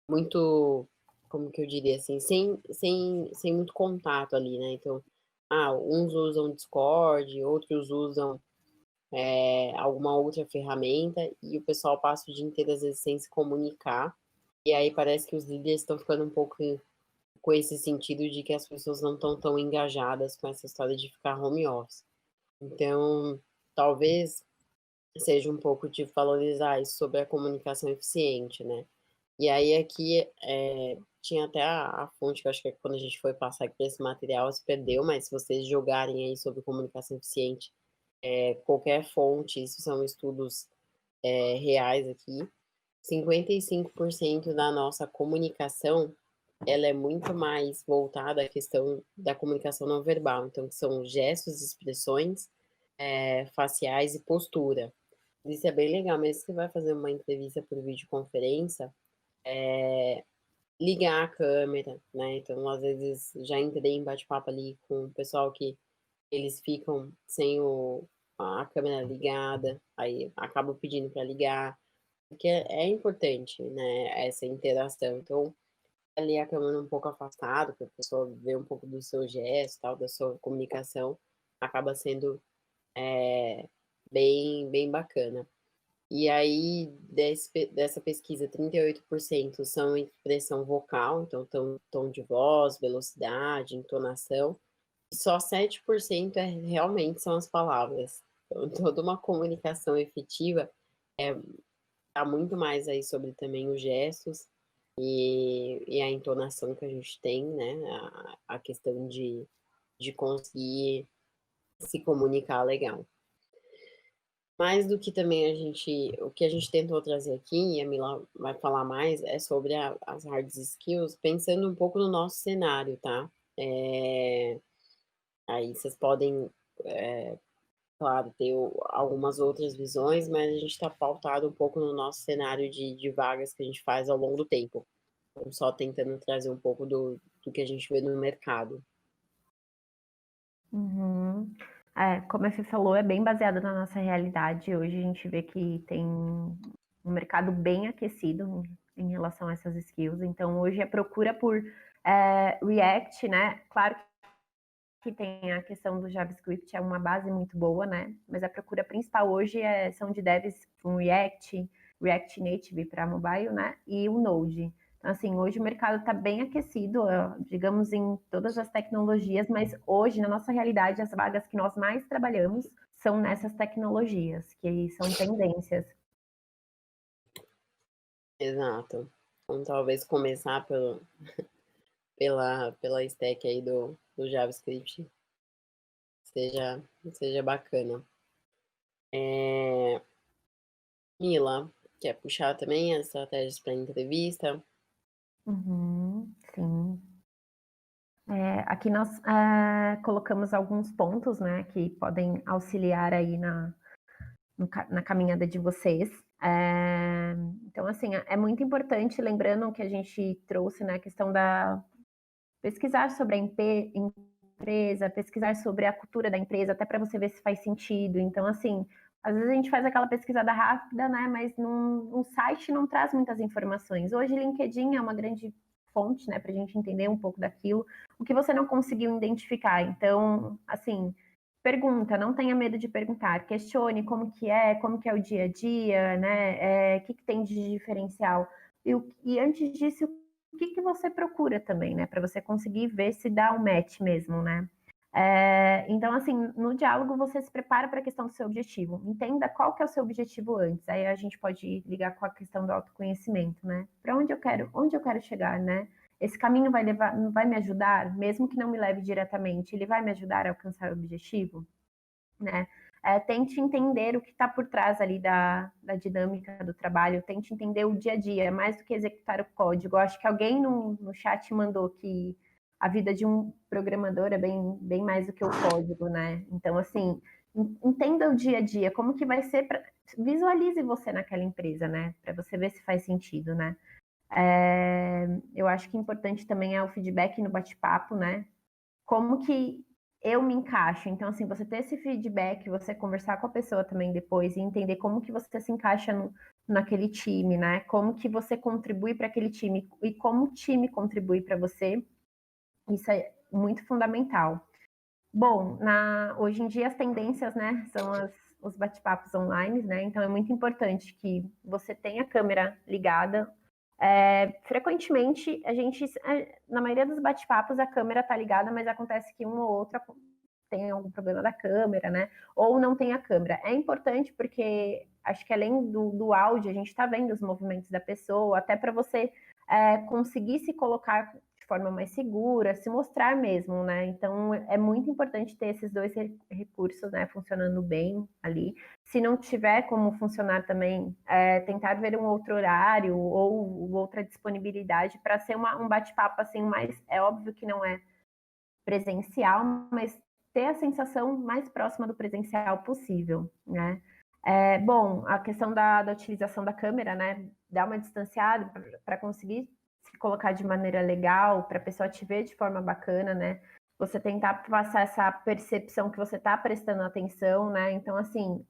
muito, como que eu diria assim, sem muito contato ali, né? Então, uns usam Discord, outros usam alguma outra ferramenta e o pessoal passa o dia inteiro, às vezes, sem se comunicar. E aí parece que os líderes estão ficando um pouco com esse sentido de que as pessoas não estão tão engajadas com essa história de ficar home office. Então, talvez seja um pouco de valorizar isso sobre a comunicação eficiente, né? E aí aqui tinha até a fonte, que eu acho que quando a gente foi passar aqui esse material se perdeu, mas se vocês jogarem aí sobre comunicação eficiente, qualquer fonte, isso são estudos reais aqui, 55% da nossa comunicação ela é muito mais voltada à questão da comunicação não verbal, então que são gestos, expressões faciais e postura. Isso é bem legal, mesmo que você vai fazer uma entrevista por videoconferência, ligar a câmera, né? Então, às vezes, já entrei em bate-papo ali com o pessoal que eles ficam sem a câmera ligada, aí acabo pedindo para ligar, porque é importante, né, essa interação. Então, ali a câmera um pouco afastada, para a pessoa ver um pouco do seu gesto, tal, da sua comunicação, acaba sendo bem bacana. E aí, dessa pesquisa, 38% são expressão vocal, então tom de voz, velocidade, entonação, e só 7% realmente são as palavras. Então, toda uma comunicação efetiva tá muito mais aí sobre também os gestos e a entonação que a gente tem, né? A questão de conseguir se comunicar legal. Mais do que também o que a gente tentou trazer aqui, e a Mila vai falar mais, é sobre as hard skills, pensando um pouco no nosso cenário, tá? Aí vocês podem, claro, ter algumas outras visões, mas a gente está pautado um pouco no nosso cenário de vagas que a gente faz ao longo do tempo. Então, só tentando trazer um pouco do que a gente vê no mercado. Uhum. Como a Fê falou, é bem baseado na nossa realidade. Hoje a gente vê que tem um mercado bem aquecido em relação a essas skills. Então, hoje a procura por React, né? Claro que tem a questão do JavaScript, é uma base muito boa, né? Mas a procura principal hoje são de devs com React, React Native para mobile, né? E o Node. Então, assim, hoje o mercado está bem aquecido, digamos, em todas as tecnologias, mas hoje, na nossa realidade, as vagas que nós mais trabalhamos são nessas tecnologias, que são tendências. Exato. Então, talvez começar pela stack aí do JavaScript seja bacana. Mila, quer puxar também as estratégias para entrevista? Sim. Aqui nós colocamos alguns pontos, né, que podem auxiliar aí na caminhada de vocês. Então, assim, é muito importante, lembrando que a gente trouxe, né, a questão da pesquisar sobre a empresa, pesquisar sobre a cultura da empresa, até para você ver se faz sentido. Então, assim, às vezes a gente faz aquela pesquisada rápida, né, mas num site não traz muitas informações. Hoje, LinkedIn é uma grande fonte, né, para a gente entender um pouco daquilo, o que você não conseguiu identificar. Então, assim, pergunta, não tenha medo de perguntar, questione como que é o dia a dia, né, o que tem de diferencial. E antes disso, o que você procura também, né, para você conseguir ver se dá um match mesmo, né. Então, assim, no diálogo você se prepara para a questão do seu objetivo. Entenda qual que é o seu objetivo antes. Aí a gente pode ligar com a questão do autoconhecimento, né? Para onde eu quero chegar, né? Esse caminho vai me ajudar, mesmo que não me leve diretamente, ele vai me ajudar a alcançar o objetivo, né? Tente entender o que está por trás ali da dinâmica do trabalho, tente entender o dia a dia, mais do que executar o código. Eu acho que alguém no chat mandou que a vida de um programador é bem mais do que o código, né? Então, assim, entenda o dia a dia, como que vai ser, visualize você naquela empresa, né? Para você ver se faz sentido, né? Eu acho que importante também é o feedback no bate-papo, né? Como que eu me encaixo? Então, assim, você ter esse feedback, você conversar com a pessoa também depois e entender como que você se encaixa naquele time, né? Como que você contribui para aquele time e como o time contribui para você. Isso é muito fundamental. Bom, hoje em dia as tendências, né, são os bate-papos online, né? Então é muito importante que você tenha a câmera ligada. Frequentemente, na maioria dos bate-papos, a câmera está ligada, mas acontece que um ou outro tem algum problema da câmera, né? Ou não tem a câmera. É importante porque acho que além do áudio, a gente está vendo os movimentos da pessoa, até para você conseguir se colocar de forma mais segura, se mostrar mesmo, né? Então é muito importante ter esses dois recursos, né, funcionando bem ali. Se não tiver como funcionar também, tentar ver um outro horário ou outra disponibilidade para ser um bate-papo assim mais. É óbvio que não é presencial, mas ter a sensação mais próxima do presencial possível, né? Bom, a questão da utilização da câmera, né? Dar uma distanciada para conseguir se colocar de maneira legal, para a pessoa te ver de forma bacana, né? Você tentar passar essa percepção que você está prestando atenção, né? Então, assim,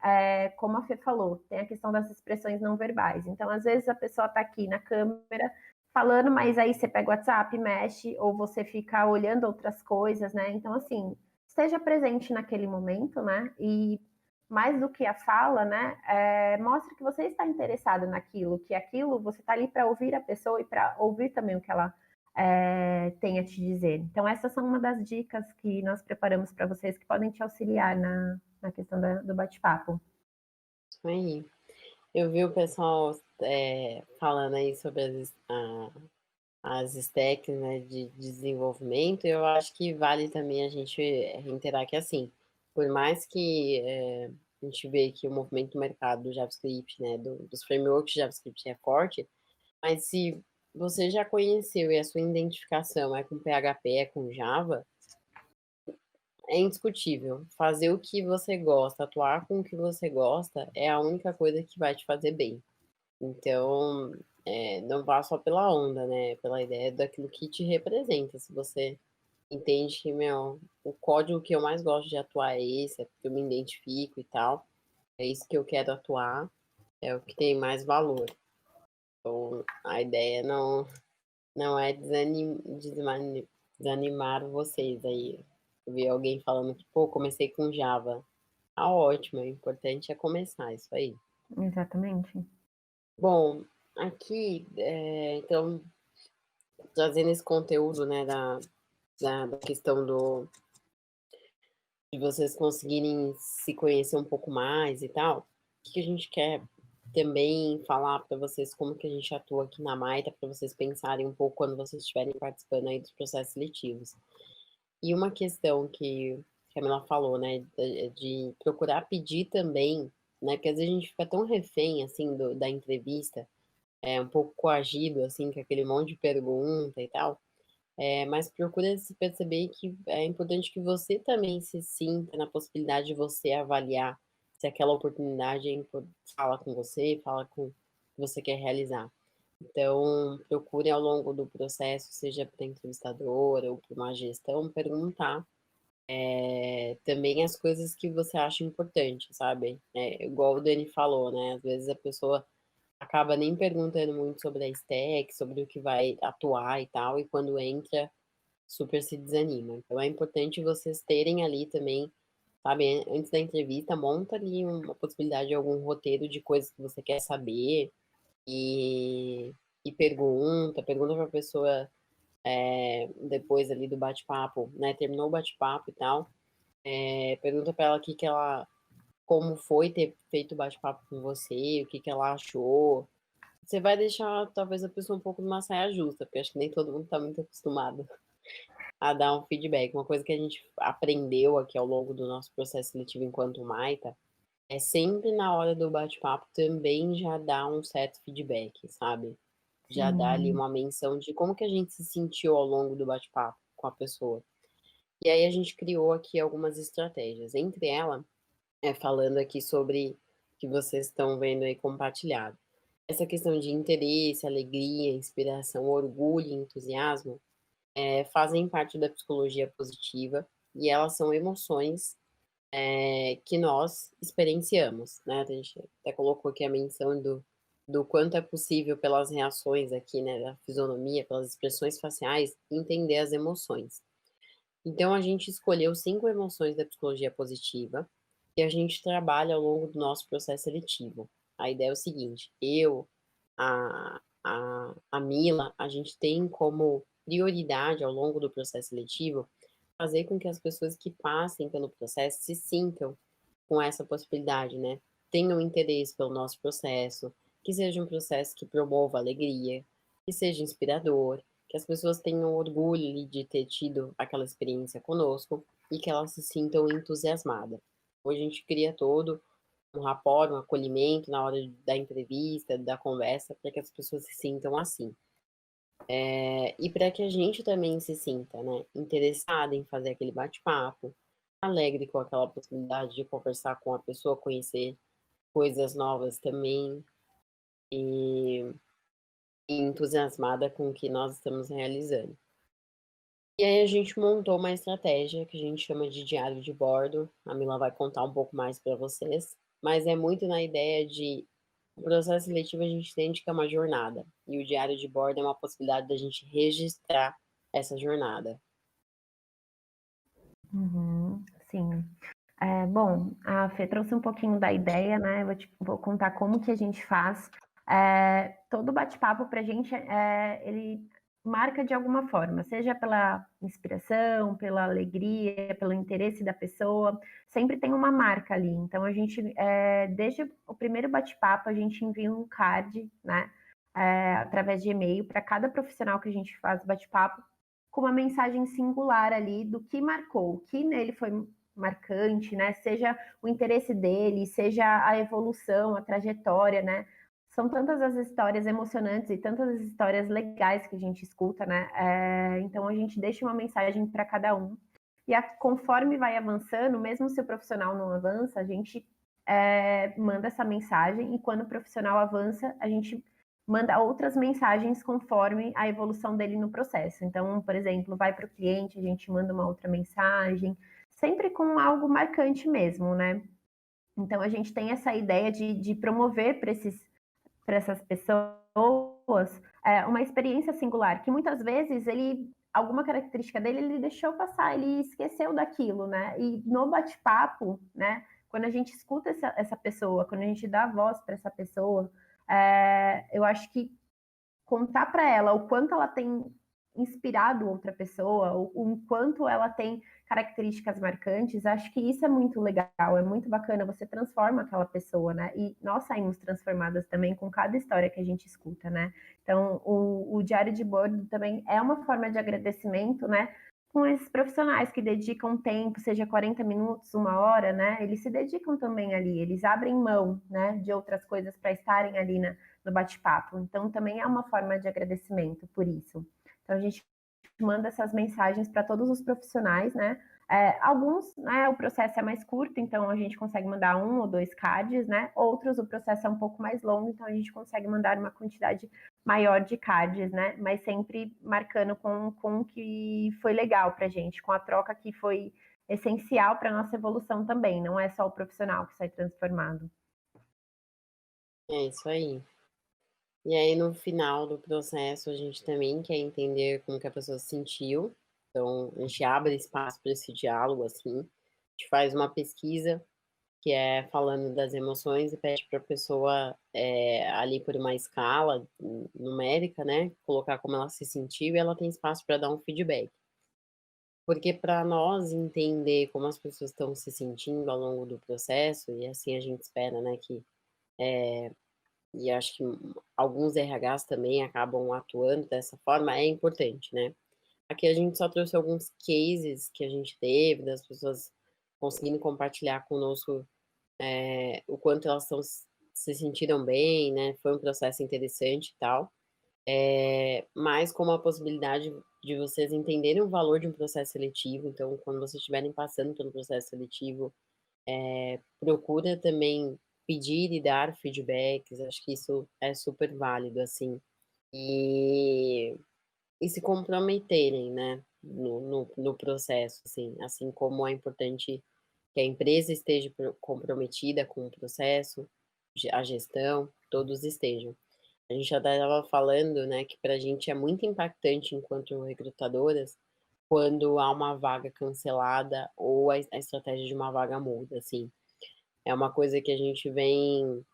como a Fê falou, tem a questão das expressões não verbais. Então, às vezes a pessoa está aqui na câmera falando, mas aí você pega o WhatsApp, mexe, ou você fica olhando outras coisas, né? Então, assim, esteja presente naquele momento, né? E mais do que a fala, né, mostre que você está interessado naquilo, que aquilo você está ali para ouvir a pessoa e para ouvir também o que ela tem a te dizer. Então, essas são uma das dicas que nós preparamos para vocês que podem te auxiliar na questão do bate-papo. Isso aí. Eu vi o pessoal falando aí sobre as stacks, né, de desenvolvimento, eu acho que vale também a gente reiterar que, assim, por mais que a gente vê que o movimento do mercado do JavaScript, né, dos frameworks de JavaScript é forte, mas se você já conheceu e a sua identificação é com PHP, é com Java, é indiscutível. Fazer o que você gosta, atuar com o que você gosta, é a única coisa que vai te fazer bem. Então, não vá só pela onda, né? Pela ideia daquilo que te representa. Se você entende que, meu, o código que eu mais gosto de atuar é esse, é porque eu me identifico e tal, é isso que eu quero atuar, é o que tem mais valor. Então, a ideia não é desanimar vocês aí. Eu vi alguém falando que, pô, comecei com Java. Ah, ótimo, o importante é começar, isso aí. Exatamente. Bom, aqui, então, trazendo esse conteúdo, né, da questão de vocês conseguirem se conhecer um pouco mais e tal, o que a gente quer também falar para vocês como que a gente atua aqui na Maita, para vocês pensarem um pouco quando vocês estiverem participando aí dos processos seletivos. E uma questão que a Camila falou, né, de procurar pedir também, né, porque às vezes a gente fica tão refém, assim, da entrevista, um pouco coagido, assim, com aquele monte de pergunta e tal, mas procura se perceber que é importante que você também se sinta na possibilidade de você avaliar se aquela oportunidade fala com você, fala com o que você quer realizar. Então, procure ao longo do processo, seja para entrevistador ou para uma gestão, perguntar também as coisas que você acha importante, sabe? Igual o Dani falou, né? Às vezes a pessoa acaba nem perguntando muito sobre a stack, sobre o que vai atuar e tal, e quando entra, super se desanima. Então é importante vocês terem ali também, sabe, antes da entrevista, monta ali uma possibilidade de algum roteiro de coisas que você quer saber e, e pergunta para a pessoa depois ali do bate-papo, né? Terminou o bate-papo e tal, pergunta para ela o que que ela, como foi ter feito o bate-papo com você, o que que ela achou. Você vai deixar talvez a pessoa um pouco numa saia justa, porque acho que nem todo mundo está muito acostumado a dar um feedback. Uma coisa que a gente aprendeu aqui ao longo do nosso processo seletivo enquanto Maita é sempre na hora do bate-papo também já dar um certo feedback, sabe? Já dar ali uma menção de como que a gente se sentiu ao longo do bate-papo com a pessoa. E aí a gente criou aqui algumas estratégias. Entre elas, falando aqui sobre que vocês estão vendo aí compartilhado. Essa questão de interesse, alegria, inspiração, orgulho e entusiasmo fazem parte da psicologia positiva e elas são emoções que nós experienciamos, né? A gente até colocou aqui a menção do quanto é possível pelas reações aqui, né, da fisionomia, pelas expressões faciais, entender as emoções. Então, a gente escolheu 5 emoções da psicologia positiva que a gente trabalha ao longo do nosso processo seletivo. A ideia é o seguinte: a Mila, a gente tem como prioridade ao longo do processo seletivo fazer com que as pessoas que passem pelo processo se sintam com essa possibilidade, né? Tenham interesse pelo nosso processo, que seja um processo que promova alegria, que seja inspirador, que as pessoas tenham orgulho de ter tido aquela experiência conosco e que elas se sintam entusiasmadas. Hoje a gente cria todo um rapport, um acolhimento na hora da entrevista, da conversa, para que as pessoas se sintam assim. E para que a gente também se sinta, né, interessada em fazer aquele bate-papo, alegre com aquela possibilidade de conversar com a pessoa, conhecer coisas novas também e entusiasmada com o que nós estamos realizando. E aí a gente montou uma estratégia que a gente chama de diário de bordo. A Mila vai contar um pouco mais para vocês, mas é muito na ideia de o processo seletivo a gente entende que é uma jornada e o diário de bordo é uma possibilidade da gente registrar essa jornada. Sim. Bom, a Fê trouxe um pouquinho da ideia, né? Vou contar como que a gente faz. Todo bate-papo para a gente, ele marca de alguma forma, seja pela inspiração, pela alegria, pelo interesse da pessoa, sempre tem uma marca ali. Então, a gente, desde o primeiro bate-papo, a gente envia um card, né? Através de e-mail para cada profissional que a gente faz bate-papo, com uma mensagem singular ali do que marcou, o que nele foi marcante, né? Seja o interesse dele, seja a evolução, a trajetória, né? São tantas as histórias emocionantes e tantas as histórias legais que a gente escuta, né? Então a gente deixa uma mensagem para cada um. E conforme vai avançando, mesmo se o profissional não avança, a gente manda essa mensagem, e quando o profissional avança, a gente manda outras mensagens conforme a evolução dele no processo. Então, por exemplo, vai para o cliente, a gente manda uma outra mensagem, sempre com algo marcante mesmo, né? Então, a gente tem essa ideia de promover para essas pessoas uma experiência singular, que muitas vezes alguma característica dele, ele deixou passar, ele esqueceu daquilo, né? E no bate-papo, né? Quando a gente escuta essa pessoa, quando a gente dá voz para essa pessoa, eu acho que contar para ela o quanto ela tem inspirado outra pessoa, o quanto ela tem características marcantes, acho que isso é muito legal, é muito bacana, você transforma aquela pessoa, né? E nós saímos transformadas também com cada história que a gente escuta, né? Então, o diário de bordo também é uma forma de agradecimento, né? Com esses profissionais que dedicam tempo, seja 40 minutos, 1 hora, né? Eles se dedicam também ali, eles abrem mão, né, de outras coisas para estarem ali no bate-papo. Então, também é uma forma de agradecimento por isso. Então, a gente manda essas mensagens para todos os profissionais, né? Alguns, né, o processo é mais curto, então a gente consegue mandar 1 ou 2 cards, né? Outros, o processo é um pouco mais longo, então a gente consegue mandar uma quantidade maior de cards, né? Mas sempre marcando com o que foi legal para a gente, com a troca que foi essencial para a nossa evolução também, não é só o profissional que sai transformado. É isso aí. E aí, no final do processo, a gente também quer entender como que a pessoa se sentiu. Então, a gente abre espaço para esse diálogo, assim. A gente faz uma pesquisa que é falando das emoções e pede para a pessoa, ali por uma escala numérica, né, colocar como ela se sentiu, e ela tem espaço para dar um feedback. Porque para nós entender como as pessoas estão se sentindo ao longo do processo, e assim a gente espera, né, que e acho que alguns RHs também acabam atuando dessa forma, é importante, né. Aqui a gente só trouxe alguns cases que a gente teve, das pessoas conseguindo compartilhar conosco, o quanto elas estão se sentiram bem, né, foi um processo interessante e tal. Mas com a possibilidade de vocês entenderem o valor de um processo seletivo, então quando vocês estiverem passando pelo processo seletivo, procura também pedir e dar feedbacks, acho que isso é super válido, assim. E se comprometerem, né, no processo, assim como é importante que a empresa esteja comprometida com o processo, a gestão, todos estejam. A gente já estava falando, né, que para a gente é muito impactante enquanto recrutadoras, quando há uma vaga cancelada ou a estratégia de uma vaga muda, assim. É uma coisa que a gente vem,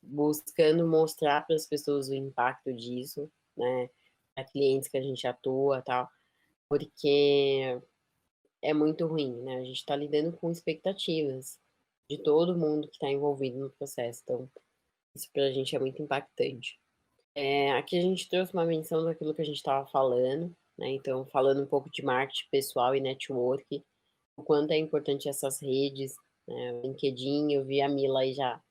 buscando mostrar para as pessoas o impacto disso, né, para clientes que a gente atua, tal, porque é muito ruim, né, a gente está lidando com expectativas de todo mundo que está envolvido no processo, então isso para a gente é muito impactante. Aqui a gente trouxe uma menção daquilo que a gente estava falando, né, então falando um pouco de marketing pessoal e network, o quanto é importante essas redes, né, o LinkedIn, eu vi a Mila aí já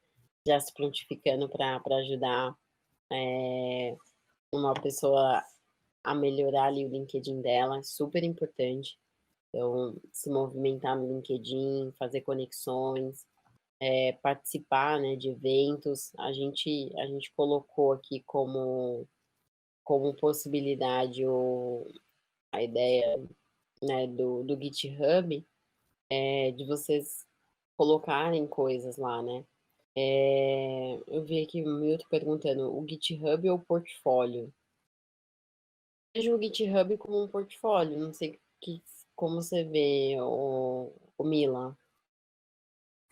se prontificando para ajudar uma pessoa a melhorar ali o LinkedIn dela, super importante. Então, se movimentar no LinkedIn, fazer conexões, participar, né, de eventos. A gente colocou aqui como possibilidade a ideia, né, do GitHub, de vocês colocarem coisas lá, né. Eu vi aqui o Milton perguntando, o GitHub ou o portfólio? Vejo o GitHub como um portfólio, não sei como você vê o Mila?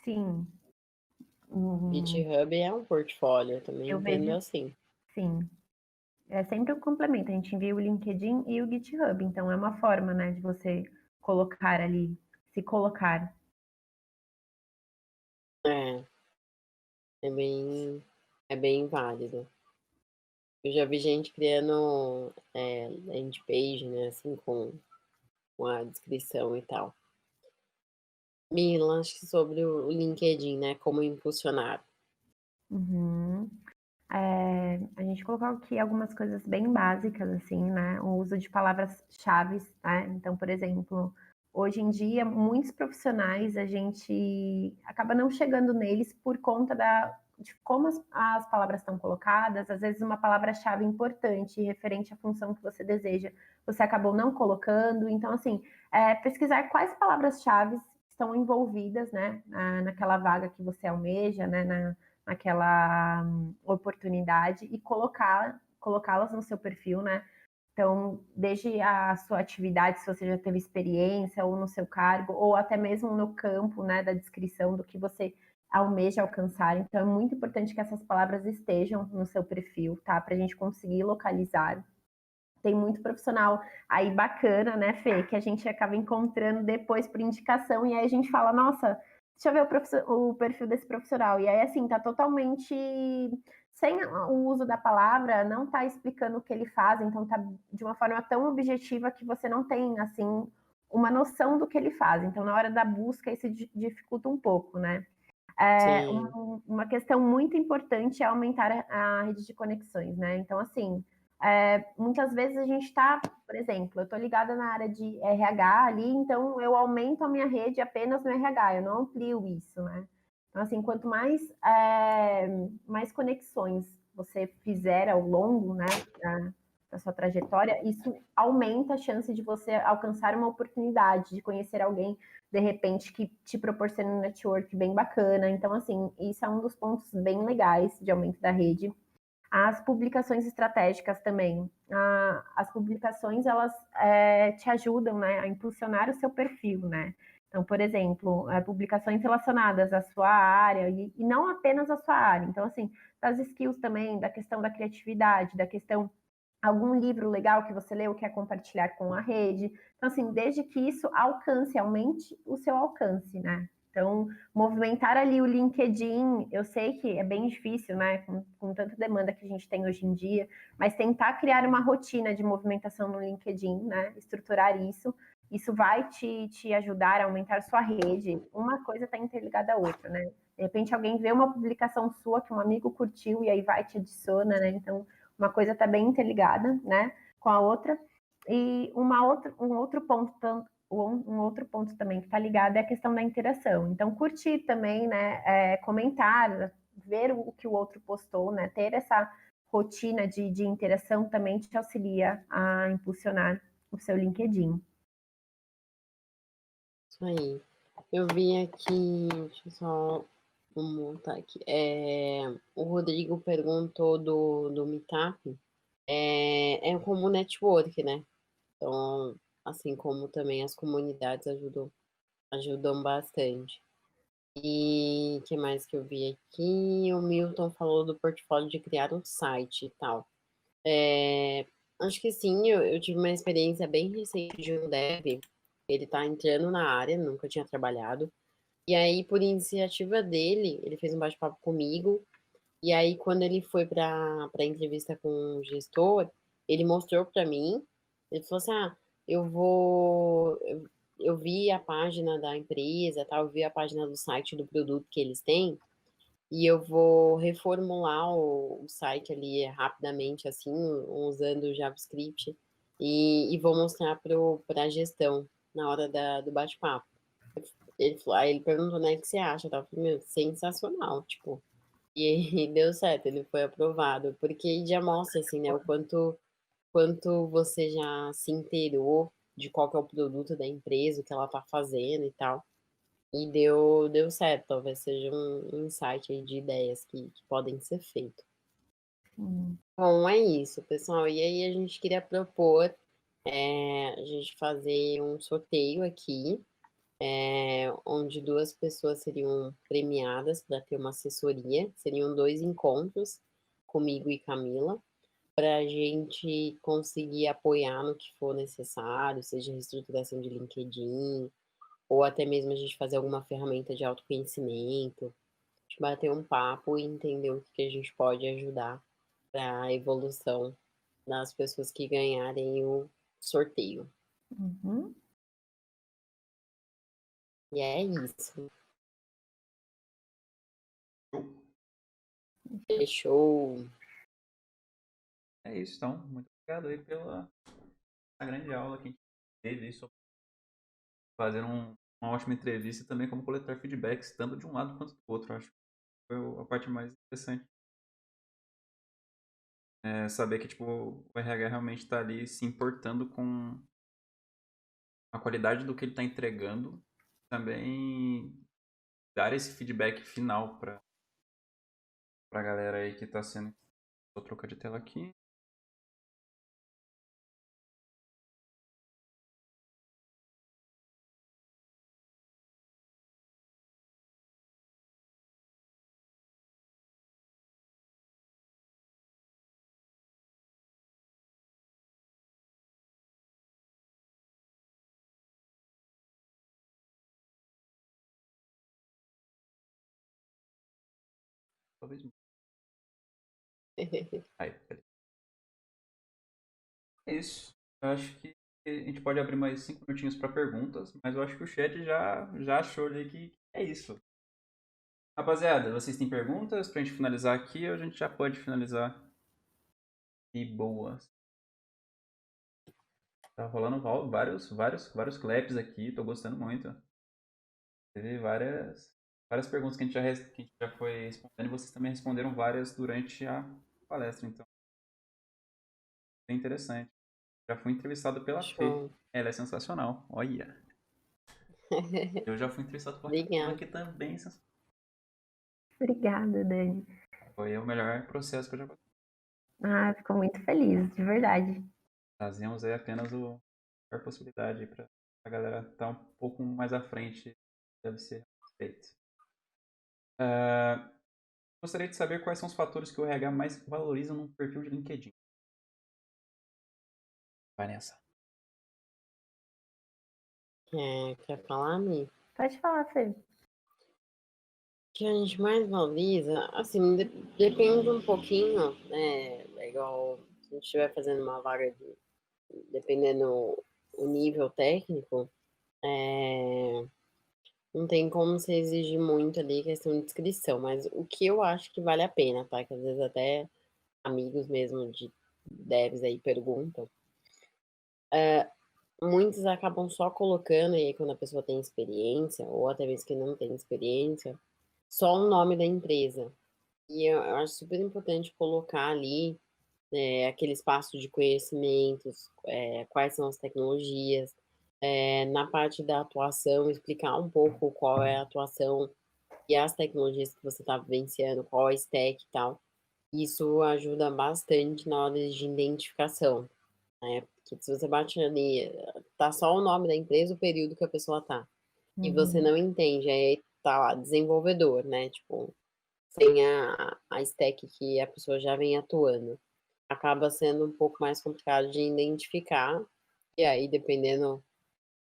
Sim. Hum, GitHub é um portfólio, eu também eu entendo vejo, assim. sim. É sempre um complemento. A gente envia o LinkedIn e o GitHub. Então, é uma forma, né, de você colocar ali, se colocar. É, é bem válido. Eu já vi gente criando landing page, né, assim, com a descrição e tal. Mila, acho que sobre o LinkedIn, né, como impulsionar. Uhum. A gente colocou aqui algumas coisas bem básicas, assim, né? O uso de palavras-chave, né? Então, por exemplo, hoje em dia, muitos profissionais, a gente acaba não chegando neles por conta de como as palavras estão colocadas. Às vezes, uma palavra-chave importante, referente à função que você deseja, você acabou não colocando. Então, assim, pesquisar quais palavras-chave estão envolvidas, né, naquela vaga que você almeja, né, naquela oportunidade e colocá-las no seu perfil, né? Então, desde a sua atividade, se você já teve experiência, ou no seu cargo, ou até mesmo no campo, né, da descrição do que você almeja alcançar. Então, é muito importante que essas palavras estejam no seu perfil, tá? Para a gente conseguir localizar. Tem muito profissional aí bacana, né, Fê, que a gente acaba encontrando depois por indicação, e aí a gente fala, nossa, deixa eu ver o perfil desse profissional. E aí, assim, tá totalmente sem o uso da palavra, não tá explicando o que ele faz, então tá de uma forma tão objetiva que você não tem, assim, uma noção do que ele faz. Então, na hora da busca, isso dificulta um pouco, né? Sim, Uma questão muito importante é aumentar a rede de conexões, né? Então, assim, muitas vezes a gente está, por exemplo, eu estou ligada na área de RH ali, então eu aumento a minha rede apenas no RH, eu não amplio isso, né? Então, assim, quanto mais conexões você fizer ao longo, né, da sua trajetória, isso aumenta a chance de você alcançar uma oportunidade, de conhecer alguém de repente, que te proporciona um network bem bacana. Então, assim, isso é um dos pontos bem legais de aumento da rede. As publicações estratégicas também. As publicações, elas te ajudam, né, a impulsionar o seu perfil, né? Então, por exemplo, publicações relacionadas à sua área e não apenas à sua área. Então, assim, das skills também, da questão da criatividade, da questão algum livro legal que você leu, quer compartilhar com a rede. Então, assim, desde que isso alcance, aumente o seu alcance, né? Então, movimentar ali o LinkedIn, eu sei que é bem difícil, né? Com tanta demanda que a gente tem hoje em dia, mas tentar criar uma rotina de movimentação no LinkedIn, né? Estruturar isso vai te ajudar a aumentar sua rede. Uma coisa está interligada à outra, né? De repente alguém vê uma publicação sua que um amigo curtiu e aí vai te adiciona, né? Então, uma coisa está bem interligada, né, com a outra. E um outro ponto também que está ligado é a questão da interação. Então, curtir também, né, comentar, ver o que o outro postou, né, ter essa rotina de interação também te auxilia a impulsionar o seu LinkedIn. isso aí. Eu vi aqui, deixa eu só montar aqui. O Rodrigo perguntou do Meetup. É como network, né? Então, assim como também as comunidades ajudam bastante. E o que mais que eu vi aqui? O Milton falou do portfólio de criar um site e tal. Acho que sim, eu tive uma experiência bem recente de um dev. Ele tá entrando na área, nunca tinha trabalhado. E aí, por iniciativa dele, ele fez um bate-papo comigo. E aí, quando ele foi para entrevista com o gestor, ele mostrou para mim. Ele falou assim: Ah, eu vou. Eu vi a página da empresa, tal, eu vi a página do site do produto que eles têm. E eu vou reformular o site ali rapidamente, assim, usando o JavaScript, e vou mostrar para a gestão na hora do bate-papo. Aí ele perguntou, né, o que você acha? Eu falei, meu, sensacional, tipo. E deu certo, ele foi aprovado, porque já mostra, assim, né, quanto você já se inteirou de qual que é o produto da empresa, o que ela tá fazendo e tal. E deu certo, talvez seja um insight aí de ideias que podem ser feitas. Hum. Bom, é isso, pessoal. E aí a gente queria propor, a gente fazer um sorteio aqui, onde 2 pessoas seriam premiadas para ter uma assessoria, seriam 2 encontros, comigo e Camila, para a gente conseguir apoiar no que for necessário, seja reestruturação de LinkedIn, ou até mesmo a gente fazer alguma ferramenta de autoconhecimento, a gente bater um papo e entender o que a gente pode ajudar para a evolução das pessoas que ganharem o sorteio. Uhum. E é isso. Show. Fechou. É isso, então. Muito obrigado aí pela grande aula que a gente teve aí sobre fazer uma ótima entrevista e também como coletar feedbacks, tanto de um lado quanto do outro. Eu acho que foi a parte mais interessante. É saber que tipo, o RH realmente está ali se importando com a qualidade do que ele está entregando. Também dar esse feedback final para a galera aí que está sendo. Vou trocar de tela aqui. Talvez. Aí, beleza. É isso. Eu acho que a gente pode abrir mais 5 minutinhos para perguntas, mas eu acho que o chat já achou ali que é isso. Rapaziada, vocês têm perguntas pra gente finalizar aqui ou a gente já pode finalizar de boas? Tá rolando vários claps aqui, tô gostando muito. Teve várias perguntas que que a gente já foi respondendo e vocês também responderam várias durante a palestra, então é interessante. Já fui entrevistado pela Fê. Show. Ela é sensacional. Olha. Eu já fui entrevistado pela Camila, Obrigada. que também é sensacional. Obrigada, Dani. Foi o melhor processo que eu já passei. Ah, fico muito feliz, de verdade. Trazíamos aí apenas a possibilidade para a galera estar um pouco mais à frente. Deve ser feito. Gostaria de saber quais são os fatores que o RH mais valoriza num perfil de LinkedIn. Vai nessa. Quer falar, Mi? Pode falar, Fê. O que a gente mais valoriza, assim, depende um pouquinho, né? É igual se a gente estiver fazendo uma vaga dependendo o nível técnico, não tem como você exigir muito ali questão de inscrição, mas o que eu acho que vale a pena, tá? Que às vezes até amigos mesmo de devs aí perguntam. Muitos acabam só colocando aí quando a pessoa tem experiência, ou até mesmo que não tem experiência, só o nome da empresa. E eu acho super importante colocar ali aquele espaço de conhecimentos, quais são as tecnologias, na parte da atuação, explicar um pouco qual é a atuação e as tecnologias que você está vivenciando, qual é a stack e tal. Isso ajuda bastante na hora de identificação, né? Porque se você bate ali, tá só o nome da empresa, o período que a pessoa tá, e você Uhum. não entende, aí tá lá, desenvolvedor, né? Tipo, sem a stack que a pessoa já vem atuando. Acaba sendo um pouco mais complicado de identificar, e aí dependendo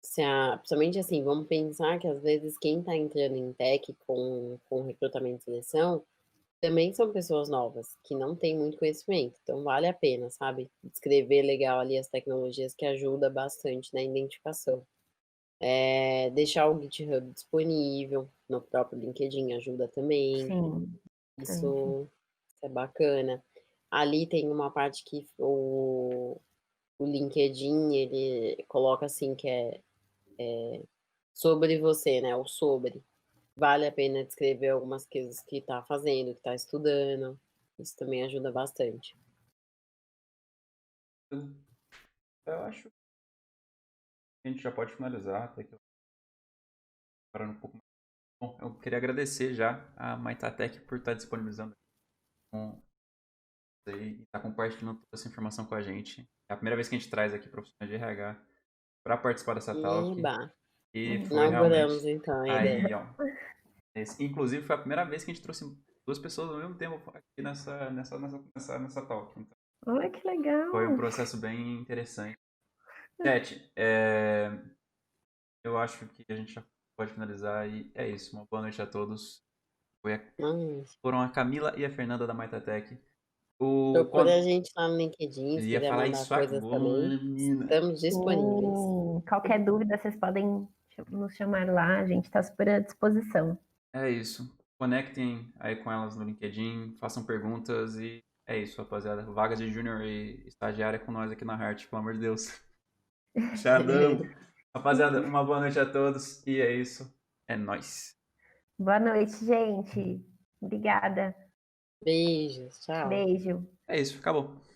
se principalmente assim, vamos pensar que às vezes quem está entrando em tech com recrutamento e seleção também são pessoas novas, que não têm muito conhecimento. Então vale a pena, sabe? Descrever legal ali as tecnologias que ajuda bastante na identificação. Deixar o GitHub disponível no próprio LinkedIn ajuda também. Sim, bastante. Isso é bacana. Ali tem uma parte que o LinkedIn, ele coloca assim que é sobre você, né? O sobre. Vale a pena descrever algumas coisas que está fazendo, que está estudando. Isso também ajuda bastante. Eu acho que a gente já pode finalizar, até que eu parando um pouco mais. Bom, eu queria agradecer já a Maitatec por estar disponibilizando um aí e tá compartilhando toda essa informação com a gente. É a primeira vez que a gente traz aqui profissionais de RH para participar dessa talk. Eba, E foi inauguramos realmente. então a Aí, ideia. ó. Inclusive, foi a primeira vez que a gente trouxe duas pessoas ao mesmo tempo aqui nessa talk. Então, Olha que foi um legal. processo bem interessante. Chat, eu acho que a gente já pode finalizar e é isso. Uma boa noite a todos. Foram a Camila e a Fernanda da Maitatec. Procura a gente lá no LinkedIn, Eu se ia quiser falar mandar isso coisas também. agora, menina. Estamos disponíveis. Qualquer dúvida, vocês podem nos chamar lá, a gente está super à disposição. É isso. Conectem aí com elas no LinkedIn, façam perguntas e é isso, rapaziada. Vagas de júnior e estagiária com nós aqui na Heart, pelo amor de Deus. Xadão. Rapaziada, uma boa noite a todos e é isso. É nóis. Boa noite, gente. Obrigada. Beijos, tchau. Beijo. É isso, acabou.